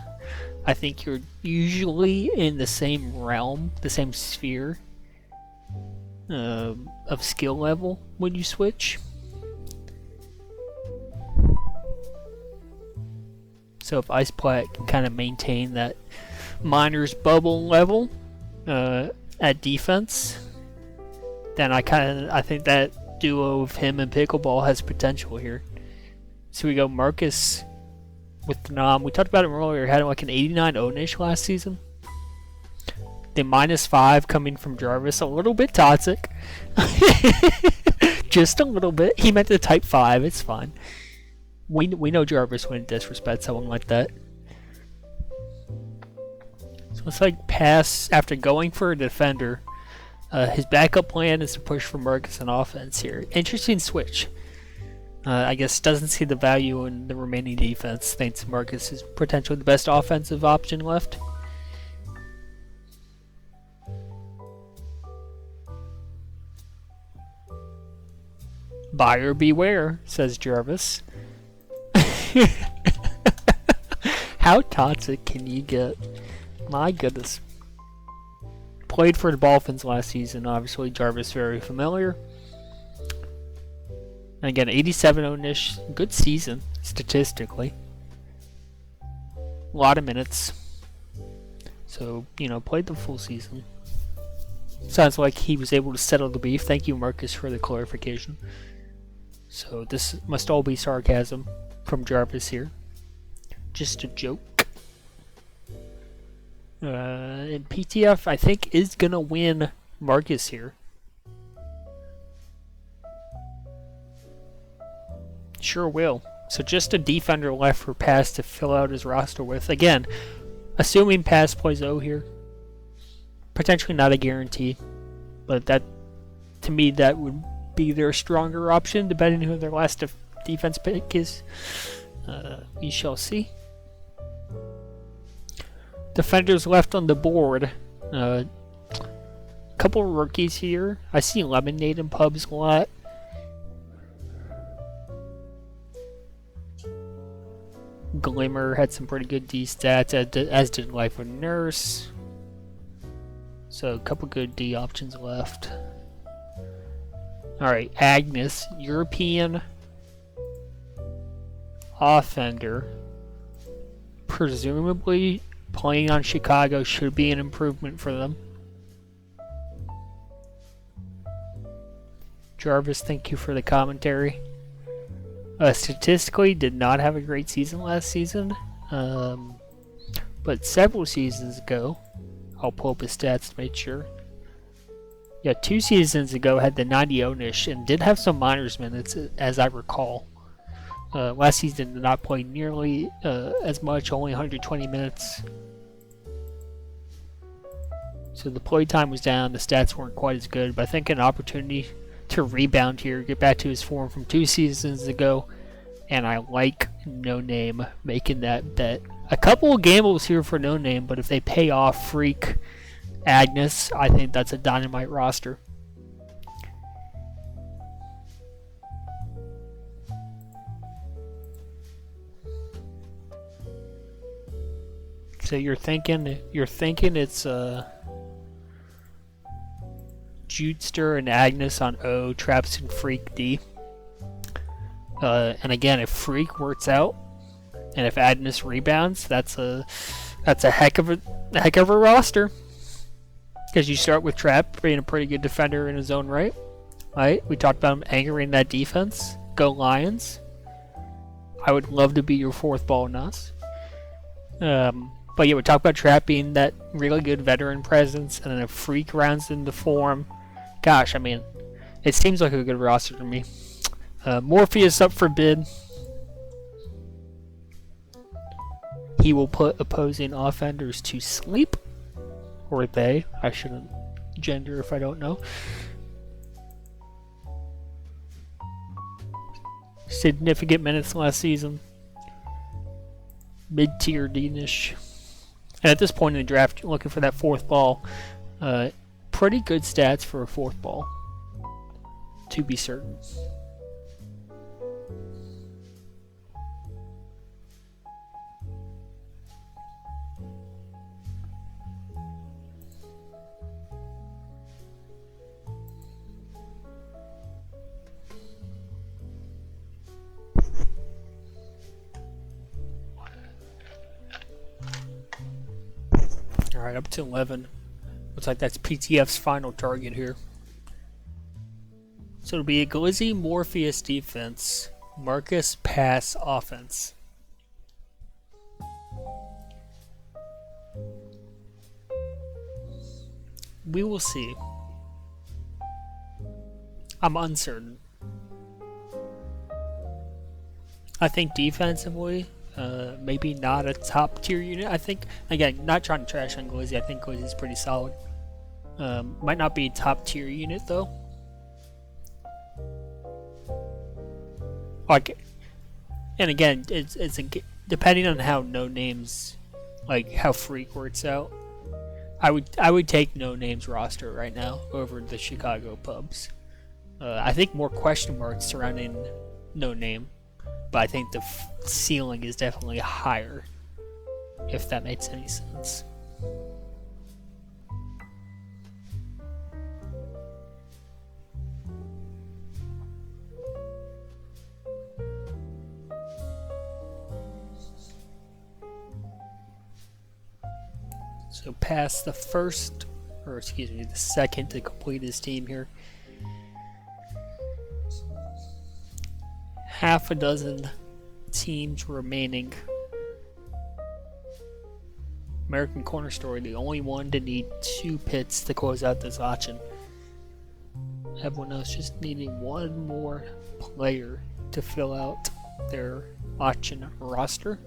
I think you're usually in the same realm, the same sphere of skill level when you switch. So if Iceplat can kind of maintain that Miners bubble level at defense, then I think that duo of him and Pickleball has potential here. So we go Marcus with Denom. We talked about him earlier, had like an 89 Onish last season. The -5 coming from Jarvis, a little bit toxic. Just a little bit. He meant the type 5, it's fine. We know Jarvis wouldn't disrespect someone like that. So it's like pass after going for a defender. His backup plan is to push for Marcus on offense here. Interesting switch. I guess doesn't see the value in the remaining defense. Thinks Marcus is potentially the best offensive option left. Buyer beware, says Jarvis. How toxic can you get? My goodness. Played for the Dolphins last season, obviously Jarvis very familiar. And again, 87 Onish, good season statistically. A lot of minutes. So, played the full season. Sounds like he was able to settle the beef. Thank you, Marcus, for the clarification. So this must all be sarcasm from Jarvis here. Just a joke. And PTF, I think, is going to win Marcus here. Sure will. So just a defender left for Pass to fill out his roster with. Again, assuming Pass plays O here. Potentially not a guarantee. But that, to me, that would be their stronger option, depending on who their last defense pick is. We shall see. Defenders left on the board. Couple rookies here. I see Lemonade in pubs a lot. Glimmer had some pretty good D stats, as did Life of Nurse. So a couple good D options left. Alright, Agnes, European offender. Presumably playing on Chicago should be an improvement for them. Jarvis, thank you for the commentary. Statistically, did not have a great season last season. But several seasons ago, I'll pull up his stats to make sure. Yeah, 2 seasons ago had the 90 Onish and did have some minors minutes, as I recall. Last season did not play nearly as much, only 120 minutes. So the play time was down, the stats weren't quite as good, but I think an opportunity to rebound here, get back to his form from 2 seasons ago, and I like No Name making that bet. A couple of gambles here for No Name, but if they pay off Freak, Agnes, I think that's a dynamite roster. So you're thinking it's Jutester and Agnes on O, Traps and Freak D. And again, if Freak works out, and if Agnes rebounds, that's a heck of a roster. Because you start with Trap being a pretty good defender in his own right. Right? We talked about him angering that defense. Go Lions. I would love to be your 4th ball, Nas. But yeah, we talked about Trap being that really good veteran presence, and then if Freak rounds into form, gosh, I mean, it seems like a good roster to me. Morpheus up for bid. He will put opposing offenders to sleep. Or they. I shouldn't gender if I don't know. significant minutes last season. Mid-tier D-ish. And at this point in the draft, looking for that fourth ball. Pretty good stats for a fourth ball, to be certain. Alright, up to 11. Looks like that's PTF's final target here. So it'll be a Glizzy Morpheus defense, Marcus pass offense. We will see. I'm uncertain. I think defensively, maybe not a top tier unit. I think, again, not trying to trash on Glizzy. I think Glizzy's pretty solid. Might not be a top tier unit though. Like, and again, it's depending on how no names, like how Freak works out. I would take no names roster right now over the Chicago pubs. I think more question marks surrounding no name, but I think the ceiling is definitely higher, if that makes any sense. So past the first, or excuse me, the second to complete his team here. Half a dozen teams remaining. American Corner Store, the only one to need 2 pits to close out this auction. Everyone else just needing one more player to fill out their auction roster.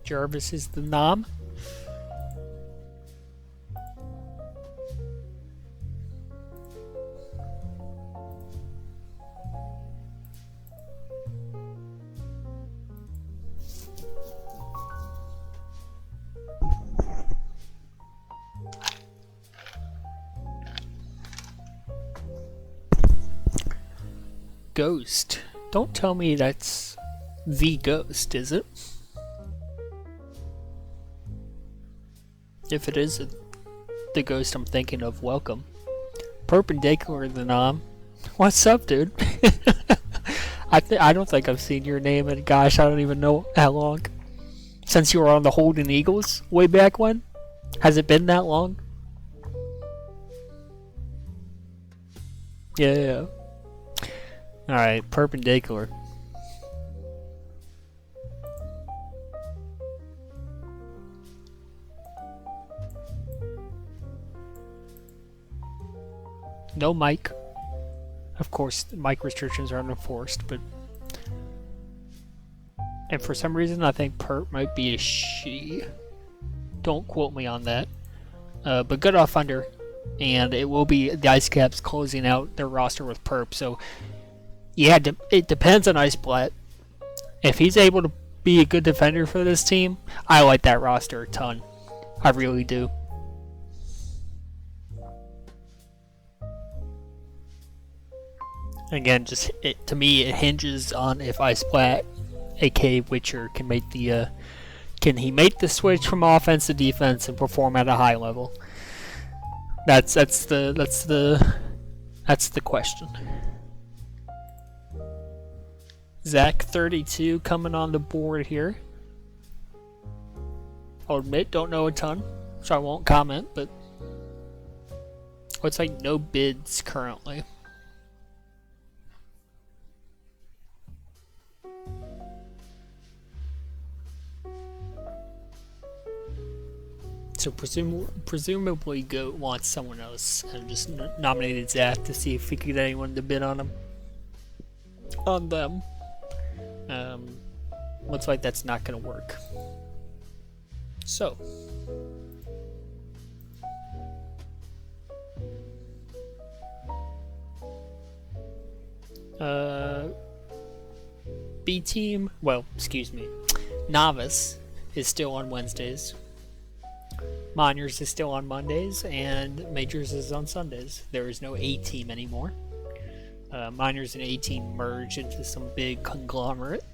Jarvis is the nom. Ghost. Don't tell me that's the Ghost, is it? If it is the Ghost I'm thinking of, welcome. Perpendicular the nom. What's up, dude? I don't think I've seen your name in, gosh, I don't even know how long. Since you were on the Holden Eagles way back when? Has it been that long? Yeah. Alright, Perpendicular. No mic. Of course, mic restrictions are unenforced, but... And for some reason, I think Perp might be a she. Don't quote me on that. But good off under. And it will be the Ice Caps closing out their roster with Perp, so... Yeah, it depends on Iceblatt. If he's able to be a good defender for this team, I like that roster a ton. I really do. Again, just to me, it hinges on if Iceblatt, aka Witcher, can make the can he make the switch from offense to defense and perform at a high level. That's the question. Zach32 coming on the board here. I'll admit, don't know a ton, so I won't comment, but looks like no bids currently. So presumably Goat wants someone else and just nominated Zach to see if he could get anyone to bid on him. On them. Looks like that's not going to work. So. B team, well, excuse me, novice is still on Wednesdays. Minors is still on Mondays, and majors is on Sundays. There is no A team anymore. Minors and A team merged into some big conglomerate.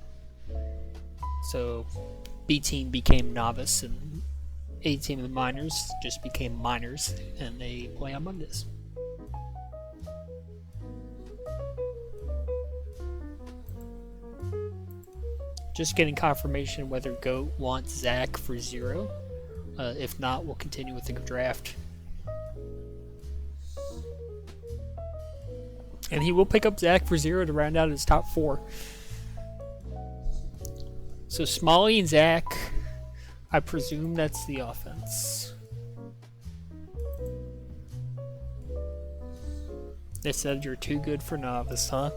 So B team became novice, and A team and minors just became minors, and they play on Mondays. Just getting confirmation whether GOAT wants Zach for 0. If not, we'll continue with the draft. And he will pick up Zach for 0 to round out his top 4. So Smalley and Zach, I presume that's the offense. They said you're too good for novice, huh?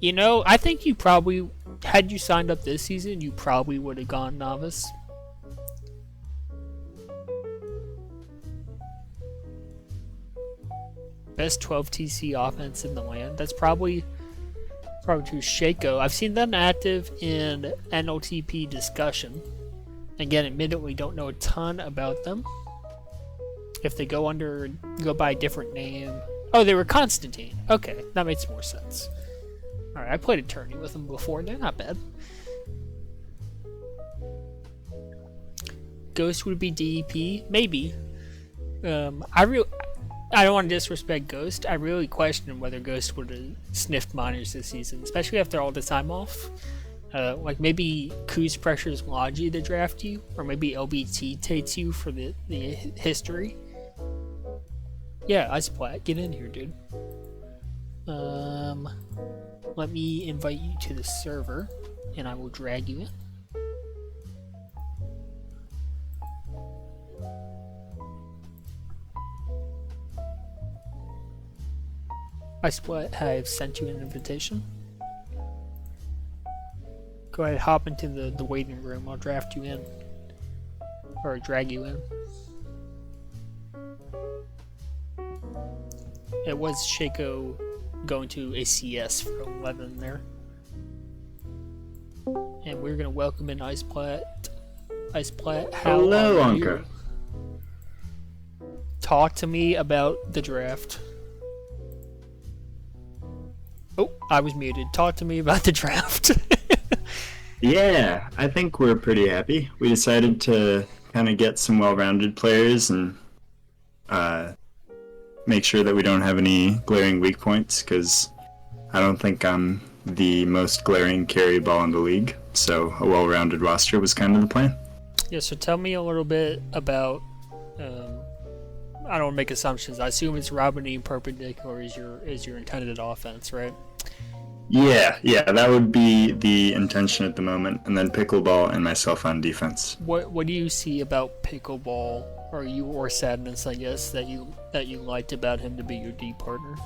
You know, I think you probably, had you signed up this season, you probably would have gone novice. Best 12 TC offense in the land. That's probably to Shaco. I've seen them active in NLTP discussion. Again, admittedly, don't know a ton about them. If they go by a different name. Oh, they were Constantine. Okay, that makes more sense. Alright, I played a tourney with them before. They're not bad. Ghost would be DEP? Maybe. I don't want to disrespect Ghost. I really question whether Ghost would have sniffed minors this season, especially after all the time off. Like maybe Kuz pressures Logi to draft you, or maybe LBT takes you for the history. Yeah, Iceplat, get in here, dude. Let me invite you to the server, and I will drag you in. Iceplat, I've sent you an invitation. Go ahead, hop into the waiting room. I'll draft you in. Or drag you in. It was Shaco going to a CS for 11 there. And we're going to welcome in Iceplat. Iceplat, how hello, are you? Anka. Talk to me about the draft. Oh, I was muted. Talk to me about the draft. Yeah, I think we're pretty happy. We decided to kind of get some well-rounded players and make sure that we don't have any glaring weak points, because I don't think I'm the most glaring carry ball in the league. So a well-rounded roster was kind of the plan. Yeah, so tell me a little bit about, I don't want to make assumptions. I assume it's Robiny perpendicular is your intended offense, right? Yeah, that would be the intention at the moment, and then Pickleball and myself on defense. What do you see about Pickleball, or Sadness, I guess, that you liked about him to be your D partner?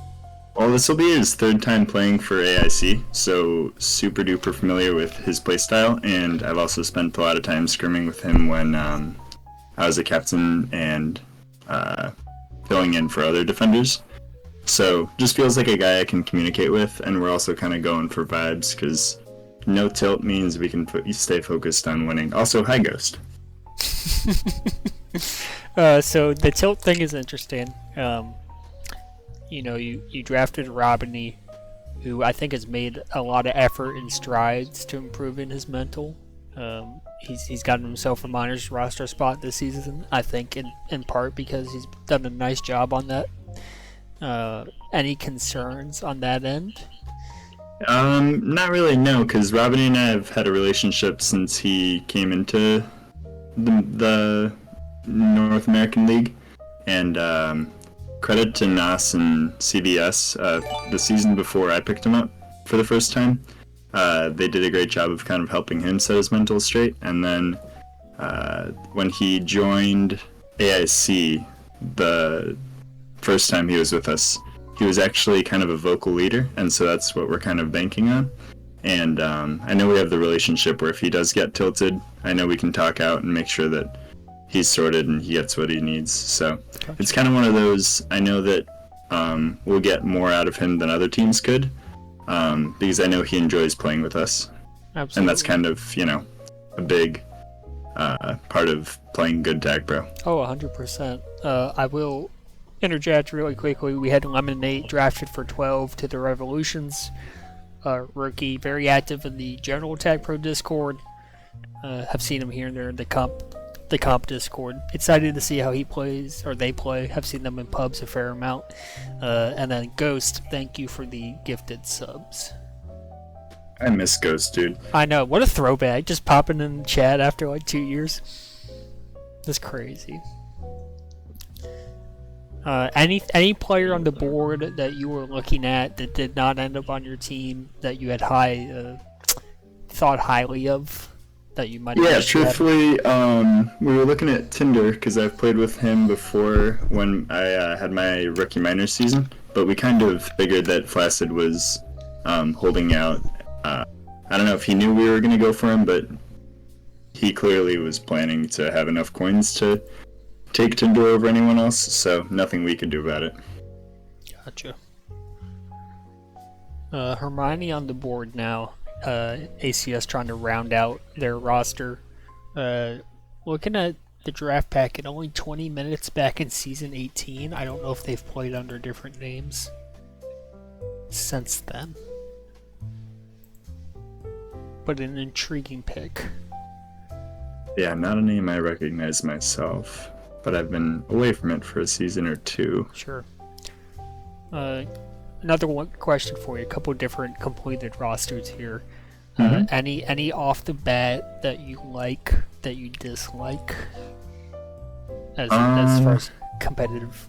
Well, this will be his third time playing for AIC, so super duper familiar with his playstyle, and I've also spent a lot of time scrimming with him when I was a captain and filling in for other defenders. So just feels like a guy I can communicate with, and we're also kind of going for vibes, because no tilt means we can stay focused on winning. Also, hi Ghost. So the tilt thing is interesting. You know, you drafted Robiny, who I think has made a lot of effort and strides to improve in his mental. He's gotten himself a minors roster spot this season, I think in part because he's done a nice job on that. Any concerns on that end? Not really, no, because Robiny and I have had a relationship since he came into the North American League, and credit to Nas and CVS, the season before I picked him up for the first time, they did a great job of kind of helping him set his mental straight, and then when he joined AIC, the first time he was with us, he was actually kind of a vocal leader, and so that's what we're kind of banking on. And I know we have the relationship where if he does get tilted, I know we can talk out and make sure that he's sorted and he gets what he needs. So it's kind of one of those, I know that we'll get more out of him than other teams could, because I know he enjoys playing with us. Absolutely. And that's kind of, a big part of playing good tag pro. Oh, 100%. I will interject really quickly. We had Lemonade drafted for 12 to the Revolutions. Rookie, very active in the general tag pro Discord. Have seen him here and there in the comp Discord. Excited to see how he plays, or they play. Have seen them in pubs a fair amount. And then Ghost, thank you for the gifted subs. I miss Ghost, dude. I know, what a throwback. Just popping in the chat after like 2 years. That's crazy. Any player on the board that you were looking at that did not end up on your team that you had thought highly of? That you might have. Yeah, truthfully, we were looking at Tinder because I've played with him before when I had my rookie minor season, but we kind of figured that Flaccid was holding out. I don't know if he knew we were going to go for him, but he clearly was planning to have enough coins to take Tinder over anyone else, so nothing we could do about it. Gotcha. Hermione on the board now. ACS trying to round out their roster. Looking at the draft packet, only 20 minutes back in season 18. I don't know if they've played under different names since then. But an intriguing pick. Yeah, not a name I recognize myself, but I've been away from it for a season or two. Sure. Another one question for you. A couple different completed rosters here. Any off the bat that you like, that you dislike, as far as competitive,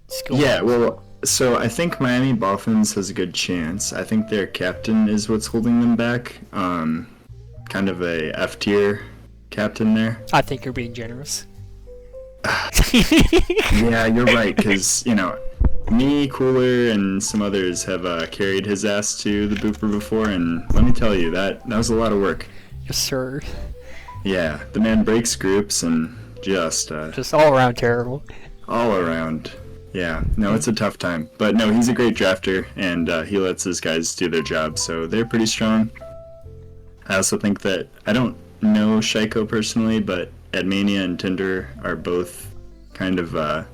skill. Yeah, well, so I think Miami Dolphins has a good chance. I think their captain is what's holding them back. Kind of a F tier captain there. I think you're being generous. Yeah, you're right, because, me, Cooler, and some others have carried his ass to the Booper before, and let me tell you, that was a lot of work. Yes, sir. Yeah, the man breaks groups and just all around terrible. All around. Yeah, no, it's a tough time. But no, he's a great drafter, and he lets his guys do their job, so they're pretty strong. I also think that, I don't know Shaiko personally, but Admania and Tinder are both kind of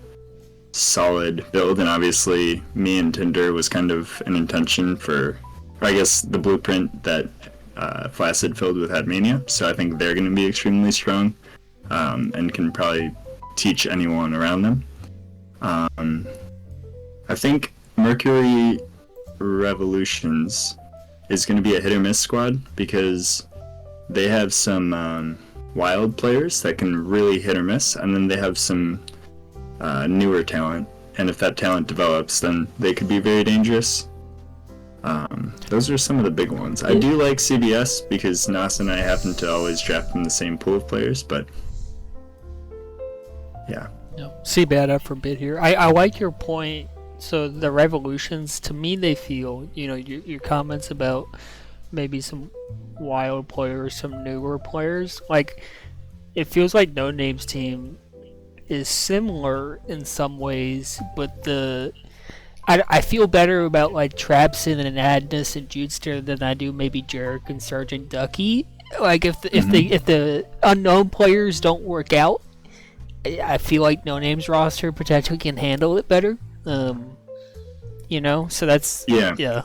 solid build, and obviously me and Tinder was kind of an intention for, or I guess, the blueprint that Flaccid filled with Admania, so I think they're going to be extremely strong, and can probably teach anyone around them. I think Mercury Revolutions is going to be a hit or miss squad because they have some wild players that can really hit or miss, and then they have some newer talent, and if that talent develops, then they could be very dangerous. Those are some of the big ones. I do like CBS because Nas and I happen to always draft from the same pool of players, but yeah. No, see bad up for a bit here. I like your point. So the Revolutions, to me, they feel, your comments about maybe some wild players, some newer players, like, it feels like No Name's team is similar in some ways, but I feel better about like Trabson and Adness and Judester than I do maybe Jarek and Sergeant Ducky. Like if the unknown players don't work out, I feel like No Name's roster potentially can handle it better. So that's yeah.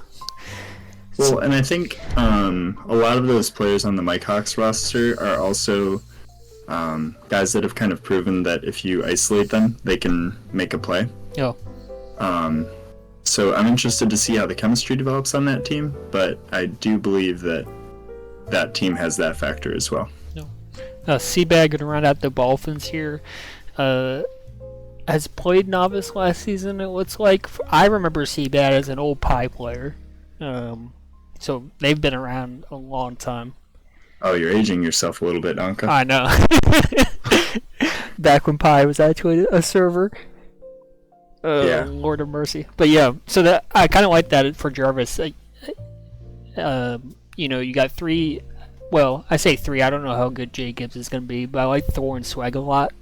Well, and I think a lot of those players on the Mike Hawks roster are also guys that have kind of proven that if you isolate them, they can make a play. Yeah. So I'm interested to see how the chemistry develops on that team, but I do believe that that team has that factor as well. No. Seabag going to round out the Dolphins here. Has played novice last season, it looks like. I remember Seabag as an old Pie player. So they've been around a long time. Oh, you're aging yourself a little bit, Anka. I know. Back when Pi was actually a server. Yeah. Lord of mercy. But yeah, so that I kind of like that for Jarvis. You got three. Well, I say three. I don't know how good Jacobs is going to be, but I like Thor and Swag a lot.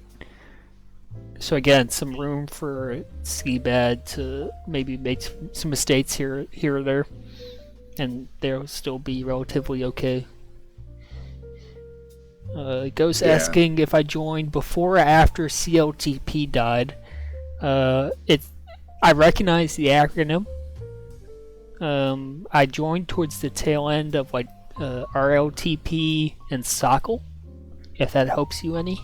So again, some room for Seabad to maybe make some mistakes here or there, and they'll still be relatively okay. Ghost asking if I joined before or after CLTP died. I recognize the acronym. I joined towards the tail end of like RLTP and SOCL, if that helps you any.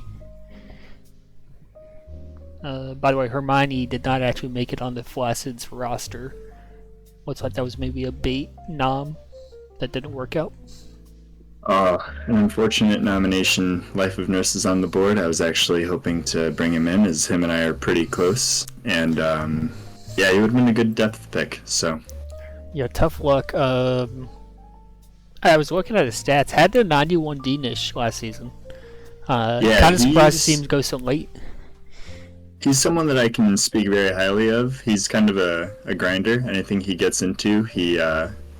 By the way, Hermione did not actually make it on the Flaccid's roster. Looks like that was maybe a bait nom that didn't work out. An unfortunate nomination. Life of Nurse is on the board. I was actually hoping to bring him in, as him and I are pretty close. And yeah, he would have been a good depth pick. So yeah, tough luck. I was looking at his stats. Had the 91 niche last season. Yeah, kind of surprised to see him go so late. He's someone that I can speak very highly of. He's kind of a grinder. Anything he gets into, he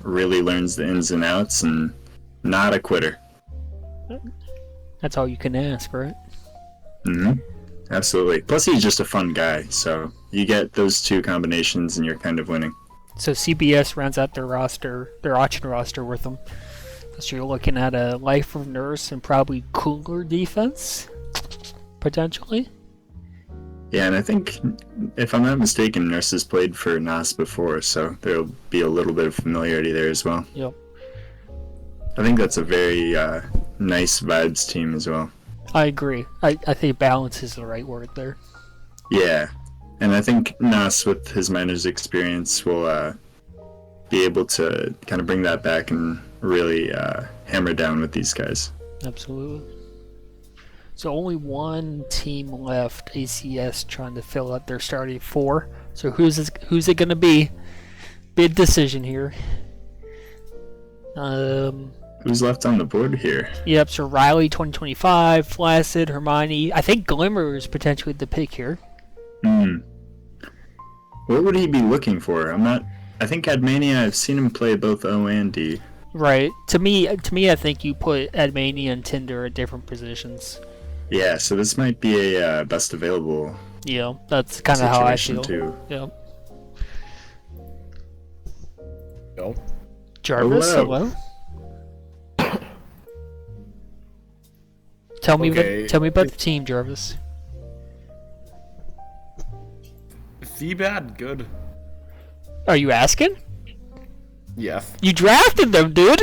really learns the ins and outs, and not a quitter. That's all you can ask, right? Mm-hmm. Absolutely. Plus, he's just a fun guy. So you get those two combinations, and you're kind of winning. So CBS rounds out their roster, their auction roster with them. So you're looking at a Life of Nurse and probably cooler defense, potentially. Yeah, and I think, if I'm not mistaken, Nurse has played for NAS before, so there'll be a little bit of familiarity there as well. Yep. I think that's a very nice vibes team as well. I agree. I think balance is the right word there. Yeah, and I think NAS, with his minors experience, will be able to kind of bring that back and really hammer down with these guys. Absolutely. So only one team left, ACS, trying to fill out their starting four. So who's it going to be? Big decision here. Who's left on the board here? Yep, so Riley 2025, Flaccid, Hermione. I think Glimmer is potentially the pick here. What would he be looking for? I think Admania, I've seen him play both O and D. Right. To me, I think you put Admania and Tinder at different positions. Yeah, so this might be a best available. Yeah, that's kind of how I feel. Too. Yep. Yo. Jarvis, hello. Tell me about the team, Jarvis. Seabad, good. Are you asking? Yes. You drafted them, dude.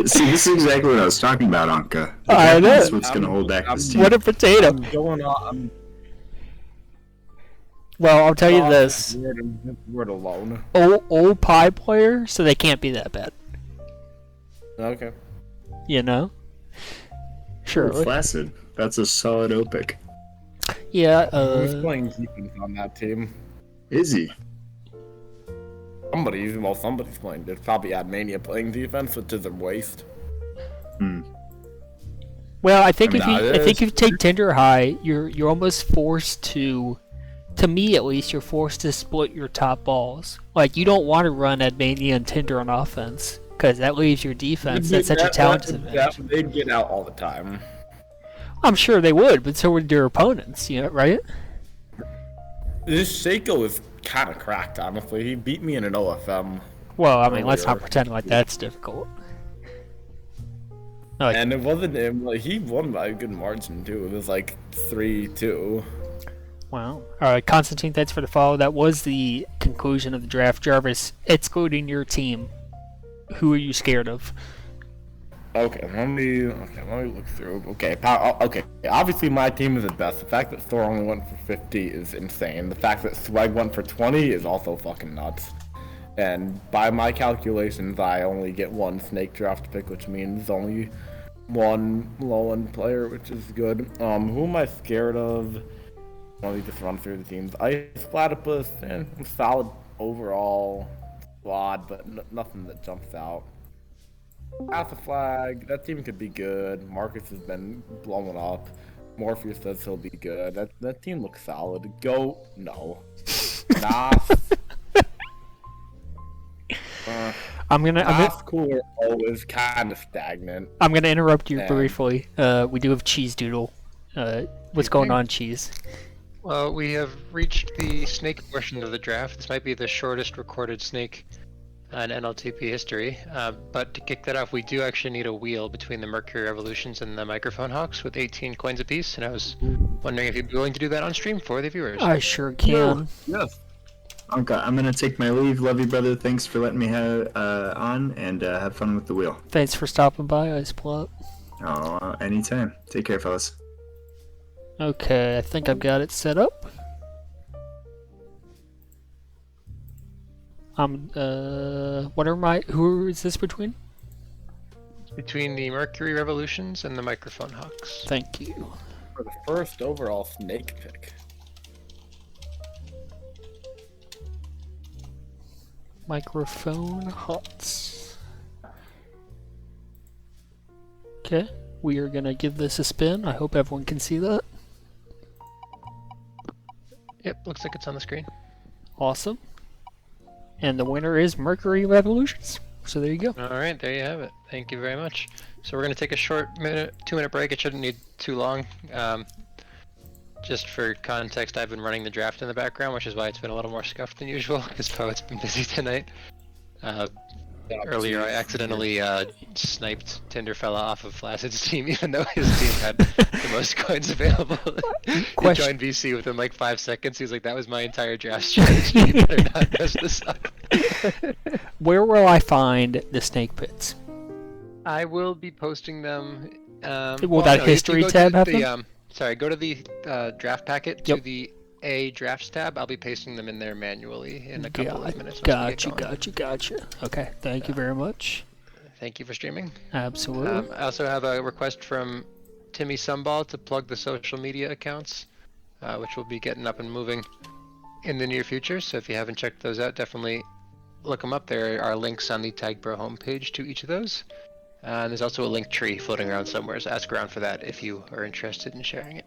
See, this is exactly what I was talking about, Anka. I know. That's what's going to hold back this team. What a potato. Well, I'll tell you this. Word alone. Old pie player, so they can't be that bad. Okay. You know? Sure. Flaccid. That's a solid O-pick. Yeah, Who's playing defense on that team? Is he? Somebody's playing. There's probably Admania playing defense, which is a waste. Well, I think if you take Tinder high, you're almost forced to me at least, you're forced to split your top balls. Like, you don't want to run Admania and Tinder on offense, because that leaves your defense at such a talented advantage. They'd get out all the time. I'm sure they would, but so would your opponents, right? This Seiko is kind of cracked, honestly. He beat me in an OFM. Well, I mean, let's not pretend like that's difficult. And it wasn't him. Like, he won by a good margin, too. It was like 3-2. Wow. All right, Constantine, thanks for the follow. That was the conclusion of the draft. Jarvis, excluding your team, who are you scared of? Okay, let me look through. Okay, obviously my team is the best. The fact that Thor only went for 50 is insane. The fact that Swag went for 20 is also fucking nuts. And by my calculations, I only get one snake draft pick, which means only one low-end player, which is good. Who am I scared of? Let me just run through the teams. Ice Platypus, solid overall squad, but nothing that jumps out. Alpha Flag, that team could be good. Marcus has been blowing up. Morpheus says he'll be good. That team looks solid. Go, no. Nas. Nas Cooler always kind of stagnant. I'm gonna interrupt you briefly. We do have Cheese Doodle What's going on, Cheese? Well, we have reached the snake portion of the draft. This might be the shortest recorded snake in NLTP history. But to kick that off, we do actually need a wheel between the Mercury Revolutions and the Microphone Hawks with 18 coins apiece. And I was wondering if you'd be willing to do that on stream for the viewers. I sure can. Yes. Okay, I'm gonna take my leave. Love you, brother. Thanks for letting me have on, and have fun with the wheel. Thanks for stopping by, Ice Plot. Oh, anytime. Take care, fellas. Okay, I think I've got it set up. Who is this between? Between the Mercury Revolutions and the Microphone Hawks. Thank you. For the first overall snake pick. Microphone Hawks. Okay, we are gonna give this a spin. I hope everyone can see that. Yep, looks like it's on the screen. Awesome. And the winner is Mercury Revolutions. So there you go. Alright, there you have it. Thank you very much. So we're going to take a short 2-minute break. It shouldn't need too long. Just for context, I've been running the draft in the background, which is why it's been a little more scuffed than usual, because Poet's been busy tonight. Earlier I accidentally sniped Tinderfella off of Flaccid's team, even though his team had the most coins available. He joined VC within like 5 seconds. He was like, that was my entire draft strategy. You better not mess this up. Where will I find the snake pits? I will be posting them. Will that history tab happen? Sorry, go to the draft packet to the A drafts tab. I'll be pasting them in there manually in a couple of minutes. Gotcha. Okay, thank you very much. Thank you for streaming. Absolutely. I also have a request from Timmy Sumball to plug the social media accounts, which will be getting up and moving in the near future. So if you haven't checked those out, definitely look them up. There are links on the Tag Pro homepage to each of those. And there's also a link tree floating around somewhere, so ask around for that if you are interested in sharing it.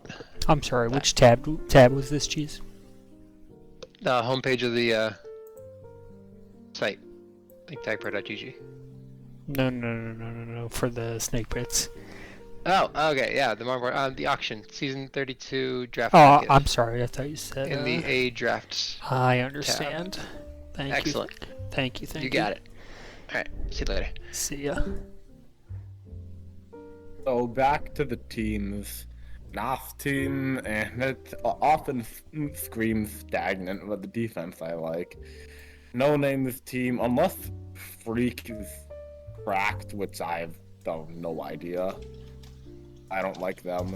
I'm sorry, which tab was this, Cheese? The homepage of the site, like tagpro.gg. No, for the snake pits. Oh, okay, yeah, the auction, season 32 draft. Oh, packet. I'm sorry, I thought you said in the A drafts. I understand. Tab. Thank Excellent. you. Thank you. You got it. All right, see you later. See ya. So back to the teams. Nas team, and it often screams stagnant, but the defense I like. No Name's team, unless Freak is cracked, which I have no idea. I don't like them.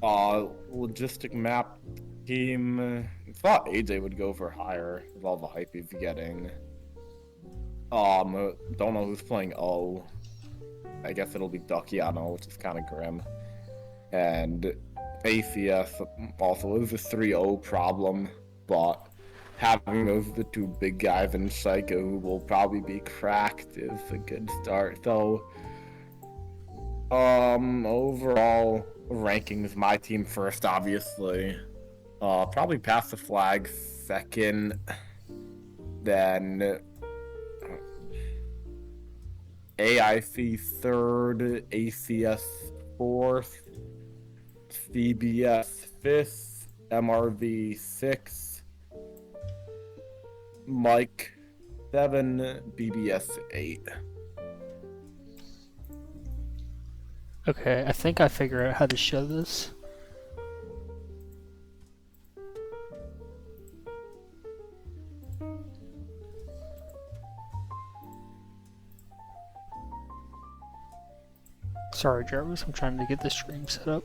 Logistic map team. I thought AJ would go for higher with all the hype he's getting. Don't know who's playing O. I guess it'll be Duckiano, which is kind of grim. And ACS also is a 3-0 problem, but having those the two big guys in Psycho who will probably be cracked is a good start. So, overall rankings, my team first, obviously. Probably Pass the Flag second, then AIC third, ACS fourth, CBS fifth, MRV sixth, Mike 7, BBS 8. Okay, I think I figured out how to show this. Sorry, Jarvis, I'm trying to get the stream set up.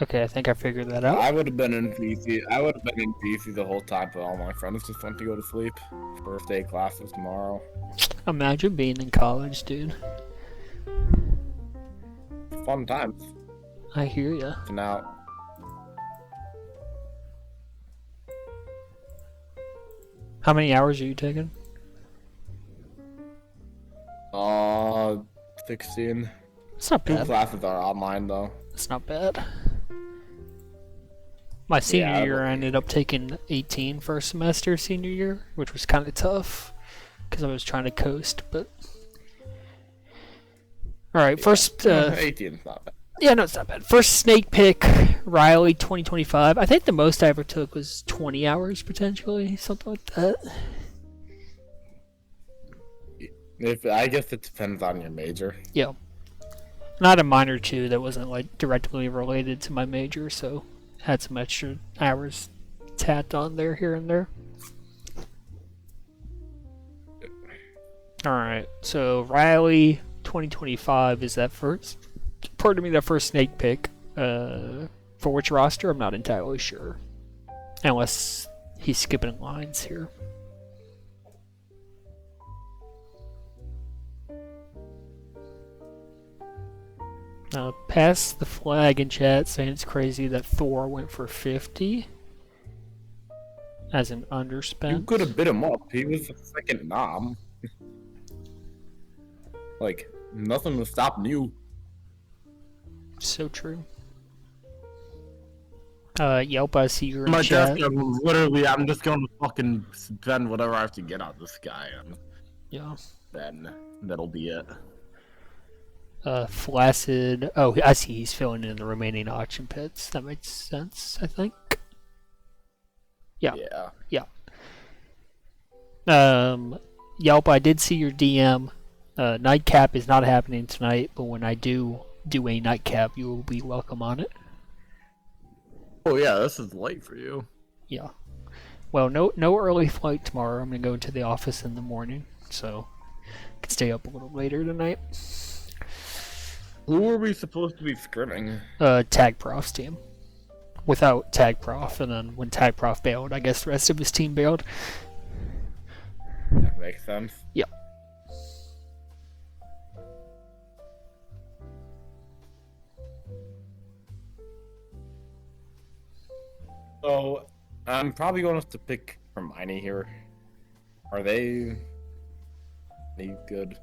Okay, I think I figured that out. I would have been in PC. I would have been in PC the whole time, but all my friends just went to go to sleep. First day of classes tomorrow. Imagine being in college, dude. Fun times. I hear ya. Now, How many hours are you taking? 16. It's not 2 bad. classes are online though. It's not bad. My senior Yeah, year, I ended up taking 18 first semester senior year, which was kind of tough. because I was trying to coast, but. Alright, first. 18's not bad. Yeah, no, it's not bad. First snake pick, Riley 2025. I think the most I ever took was 20 hours, potentially, something like that. I guess it depends on your major. Yeah. Not a minor too that wasn't like directly related to my major, so had some extra hours tacked on there here and there. Alright, so Riley 2025 is that first. Pardon me, that first snake pick. For which roster? I'm not entirely sure. Unless he's skipping lines here. Pass the flag in chat saying it's crazy that Thor went for 50 as an underspend. You could have bid him up. He was the second nom. Like, nothing was stopping you. So true. Yelp, I see you're in My chat. desk, I'm just going to fucking spend whatever I have to get out this guy, and Yeah. then that'll be it. Flaccid. Oh, I see he's filling in the remaining auction pits. That makes sense, I think. Yeah. Yeah. Yelp, I did see your DM. Nightcap is not happening tonight, but when I do a nightcap, you will be welcome on it. Oh yeah, this is late for you. Yeah. Well, no early flight tomorrow. I'm gonna go into the office in the morning, so I can stay up a little later tonight. Who were we supposed to be scrimming? Tag Prof's team. Without Tag Prof, and then when Tag Prof bailed, I guess the rest of his team bailed. That makes sense. Yeah. So, I'm probably going to have to pick Hermione here. Are they good?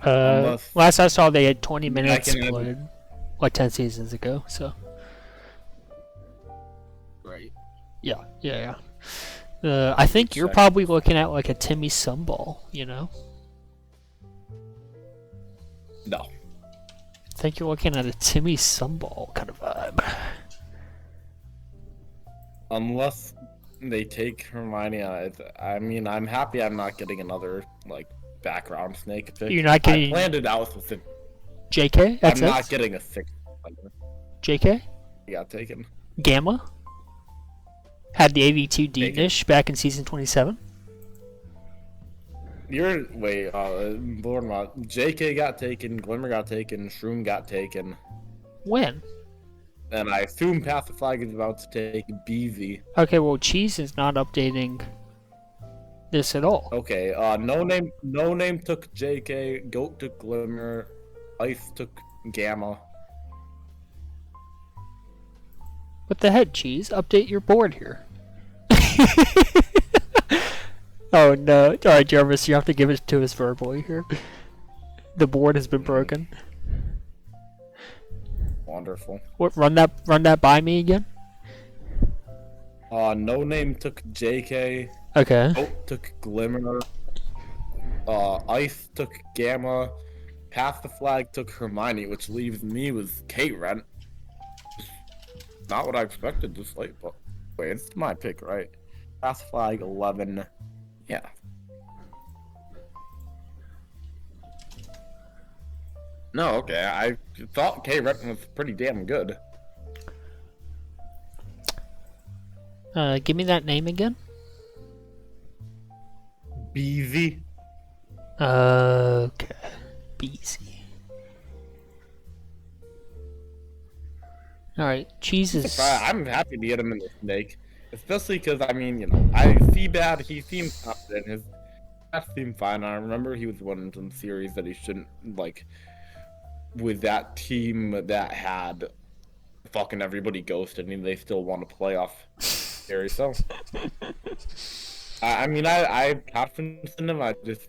Unless- Last I saw, they had 20 minutes can- split, like 10 seasons ago. So Right. yeah. I think you're probably looking at like a Timmy Sumball, you know? No. I think you're looking at a Timmy Sumball kind of vibe. Unless they take Hermione, I mean, I'm happy I'm not getting another, like, background snake pick. You're not getting I planned it out with it. JK? That's I'm it? not getting a sixth player. JK? He got taken. Gamma? Had the AV2 Taken. Dinish back in season 27? Wait, Lord, JK got taken, Glimmer got taken, Shroom got taken, When? and I assume Path of Flag is about to take BZ. Okay, well, Cheese is not updating this at all. Okay, no name took JK, Goat took Glimmer, Ice took Gamma. What the heck, Cheese? Update your board here. Oh no. Alright, Jarvis, you have to give it to us verbally here. The board has been broken. Wonderful. What, run that by me again? No name took JK, Okay. Goat took Glimmer, Ice took Gamma, Path the Flag took Hermione, which leaves me with K-Rent. Not what I expected this late, but wait, it's my pick, right? Path the Flag 11. Yeah. No, okay. I thought K-Rent was pretty damn good. Give me that name again. BZ. Okay. BC. Alright, Cheese is... I'm happy to get him in the snake. Especially because, I mean, you know, he seemed confident. His stats seemed fine. I remember he was winning some series that he shouldn't, like, with that team that had fucking everybody ghosted and they still won a playoff series. So, I mean, I have confidence in him. I just,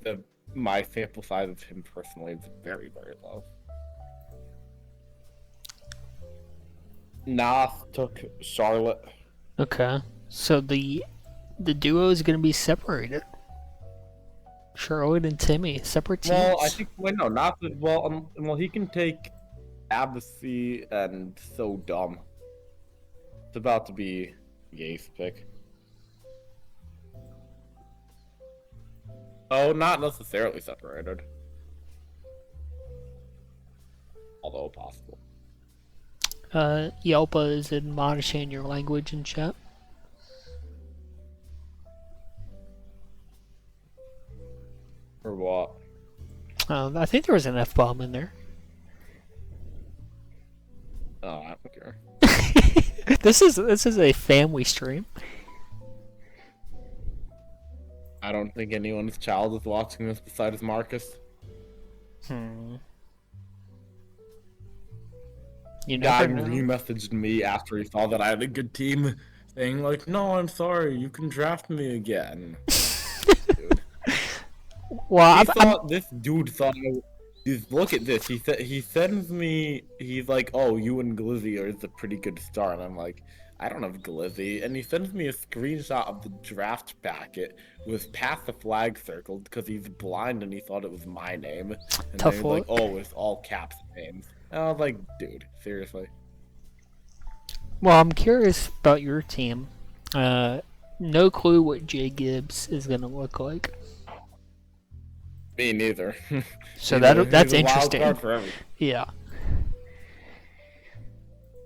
my sample size of him personally is very, very low. Nas took Charlotte. Okay. So the duo is going to be separated. Charlotte and Timmy, separate teams. Well, I think no, not the, well. He can take Abbacy and So Dumb. It's about to be the ace pick. Oh, not necessarily separated. Although possible. Yelpa is admonishing your language in chat. Or what? I think there was an F-bomb in there. Oh, I don't care. This is a family stream. I don't think anyone's child is watching this besides Marcus. You Guy never know. re-messaged me after he saw that I had a good team, saying like, "No, I'm sorry, you can draft me again." Dude. Well, This dude thought. Look at this. He sends me. He's like, "Oh, you and Glizzy are a pretty good start." And I'm like, "I don't have Glizzy." And he sends me a screenshot of the draft packet with past the flag circled because he's blind and he thought it was my name. And Tough then he's like, luck. "Oh, it's all caps names." And I was like, "Dude, seriously." Well, I'm curious about your team. No clue what Jay Gibbs is gonna look like. Me neither. So He's that's a wild interesting. card for everything. Yeah.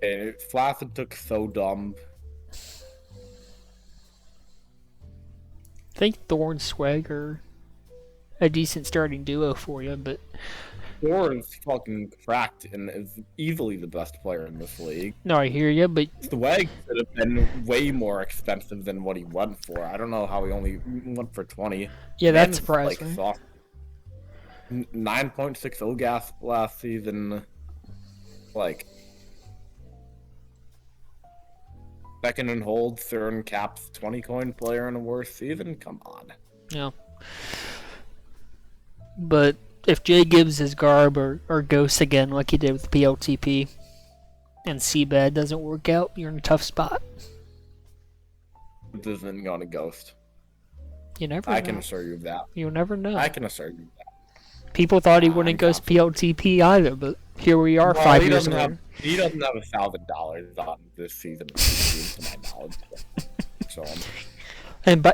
And Flaccid took So Dumb. I think Thorn Swag are a decent starting duo for you, but Thor is fucking cracked and is easily the best player in this league. no, I hear you. But Swag could have been way more expensive than what he went for. I don't know how he only went for 20. yeah, that's Man's, surprising. Like, soft. 9.6 OGAS last season. Like, second and hold, third and caps, 20 coin player in a worse season? Come on. Yeah. But if Jay Gibbs is Garb or Ghost again, like he did with PLTP, and Seabad doesn't work out, you're in a tough spot. This isn't going to Ghost. You never know. I can assure you of that. You'll never know. I can assure you of that. People thought he wouldn't ghost PLTP either, but here we are 5 years later. He doesn't have $1,000 on this season, to my knowledge. So, And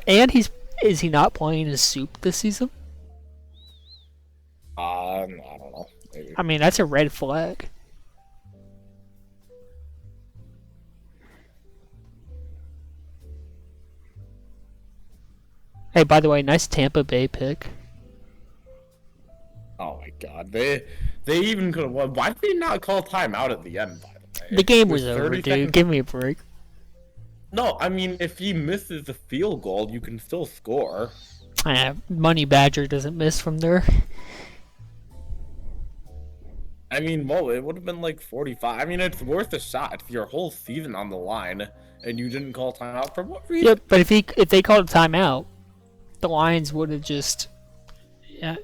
is he not playing his soup this season? I don't know. Maybe. I mean, that's a red flag. Hey, by the way, nice Tampa Bay pick. Oh my god, they even could have won. Why did they not call timeout at the end? By the way, The game was With over, 30 dude. seconds- Give me a break. No, I mean if he misses the field goal, you can still score. Money Badger doesn't miss from there. I mean, well, it would have been like 45. I mean, it's worth a shot. It's your whole season on the line, and you didn't call timeout for what reason? Yep, but if they called a timeout, the Lions would have just. Yeah,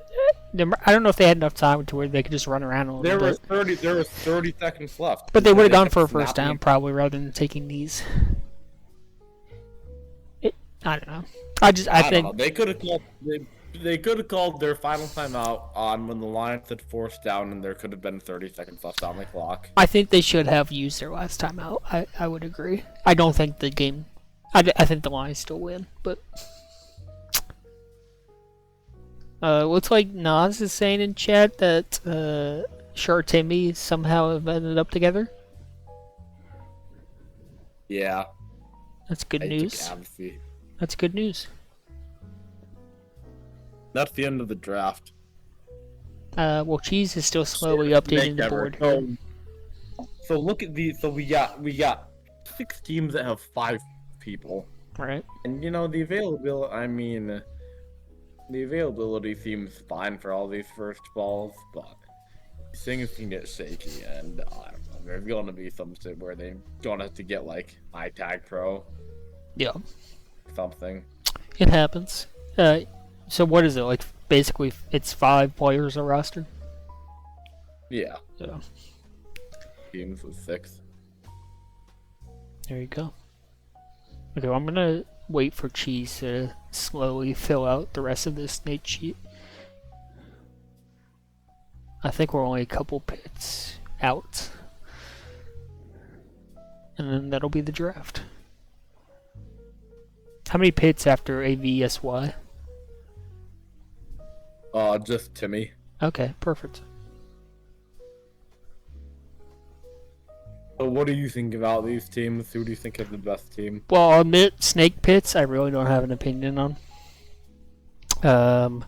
I don't know if they had enough time to where they could just run around a little There was bit. 30 seconds left. But they would have gone for a kept first down snapping. probably rather than taking these. I don't know. I I don't know. think They could have called. They could have called their final timeout on when the Lions had forced down, and there could have been 30 seconds left on the clock. I think they should have used their last timeout. I would agree. I don't think the game. I think the Lions still win, but. Looks like Nas is saying in chat that Char Timmy somehow have ended up together. Yeah. That's good I news. took Abbacy. That's good news. That's the end of the draft. Well, Cheese is still slowly updating the board. So look at these. So we got 6 teams that have 5 people, Right. and you know the availability. I mean, the availability seems fine for all these first balls, but things can get shaky, and I don't know. There's going to be some shit where they're gonna have to get like iTag Pro, Yeah. something. It happens. So what is it like? Basically, it's 5 players a roster. Yeah, Yeah. teams with 6. There you go. Okay, well, I'm gonna wait for Cheese to slowly fill out the rest of this Nate sheet. I think we're only a couple pits out. And then that'll be the draft. How many pits after AVSY? Just Timmy. Okay, perfect. So what do you think about these teams? Who do you think is the best team? Well, I'll admit, snake pits, I really don't have an opinion on.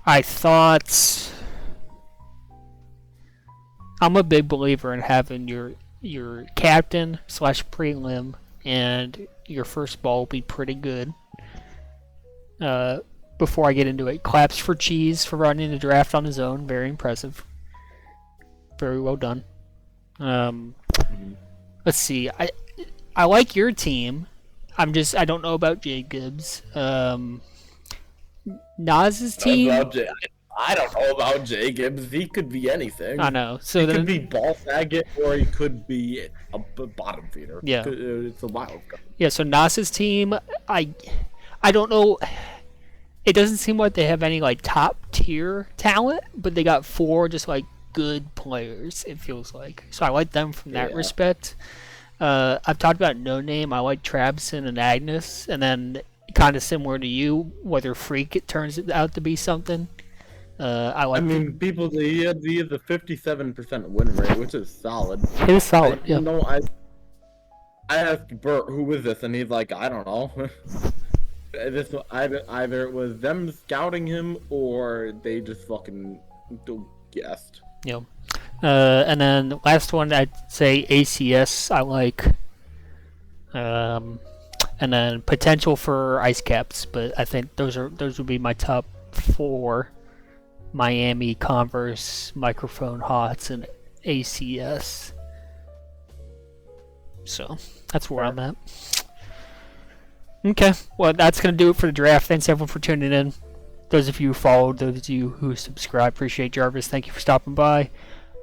I thought... I'm a big believer in having your captain / prelim and your first ball be pretty good. Before I get into it, claps for Cheese for running the draft on his own. Very impressive. Very well done. Let's see. I like your team. I don't know about Jay Gibbs. Naz's team. I don't know about Jay Gibbs. He could be anything. I know. So he then, could be ball faggot, or he could be a bottom feeder. Yeah. It's a wild card. Yeah. So Naz's team. I don't know. It doesn't seem like they have any like top tier talent, but they got 4 just like good players. It feels like. So I like them from that respect. I've talked about No Name. I like Trabson and Agnes, and then kind of similar to you, whether Freak it turns out to be something. I mean, he has a 57% win rate, which is solid. It is solid. Yeah. I asked Bert, who is this, and he's like, I don't know. This either it was them scouting him or they just fucking guessed. Yeah. And then the last one, I'd say ACS. I like. And then potential for ice caps, but I think those would be my top 4. Miami, Converse, Microphone Hots, and ACS. So that's where I'm at. Okay, well that's gonna do it for the draft. Thanks everyone for tuning in. Those of you who followed, those of you who subscribed, appreciate Jarvis. Thank you for stopping by.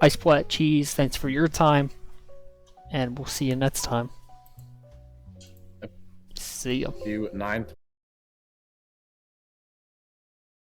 Ice Plat Cheese, thanks for your time, and we'll see you next time. See ya. See you at 9.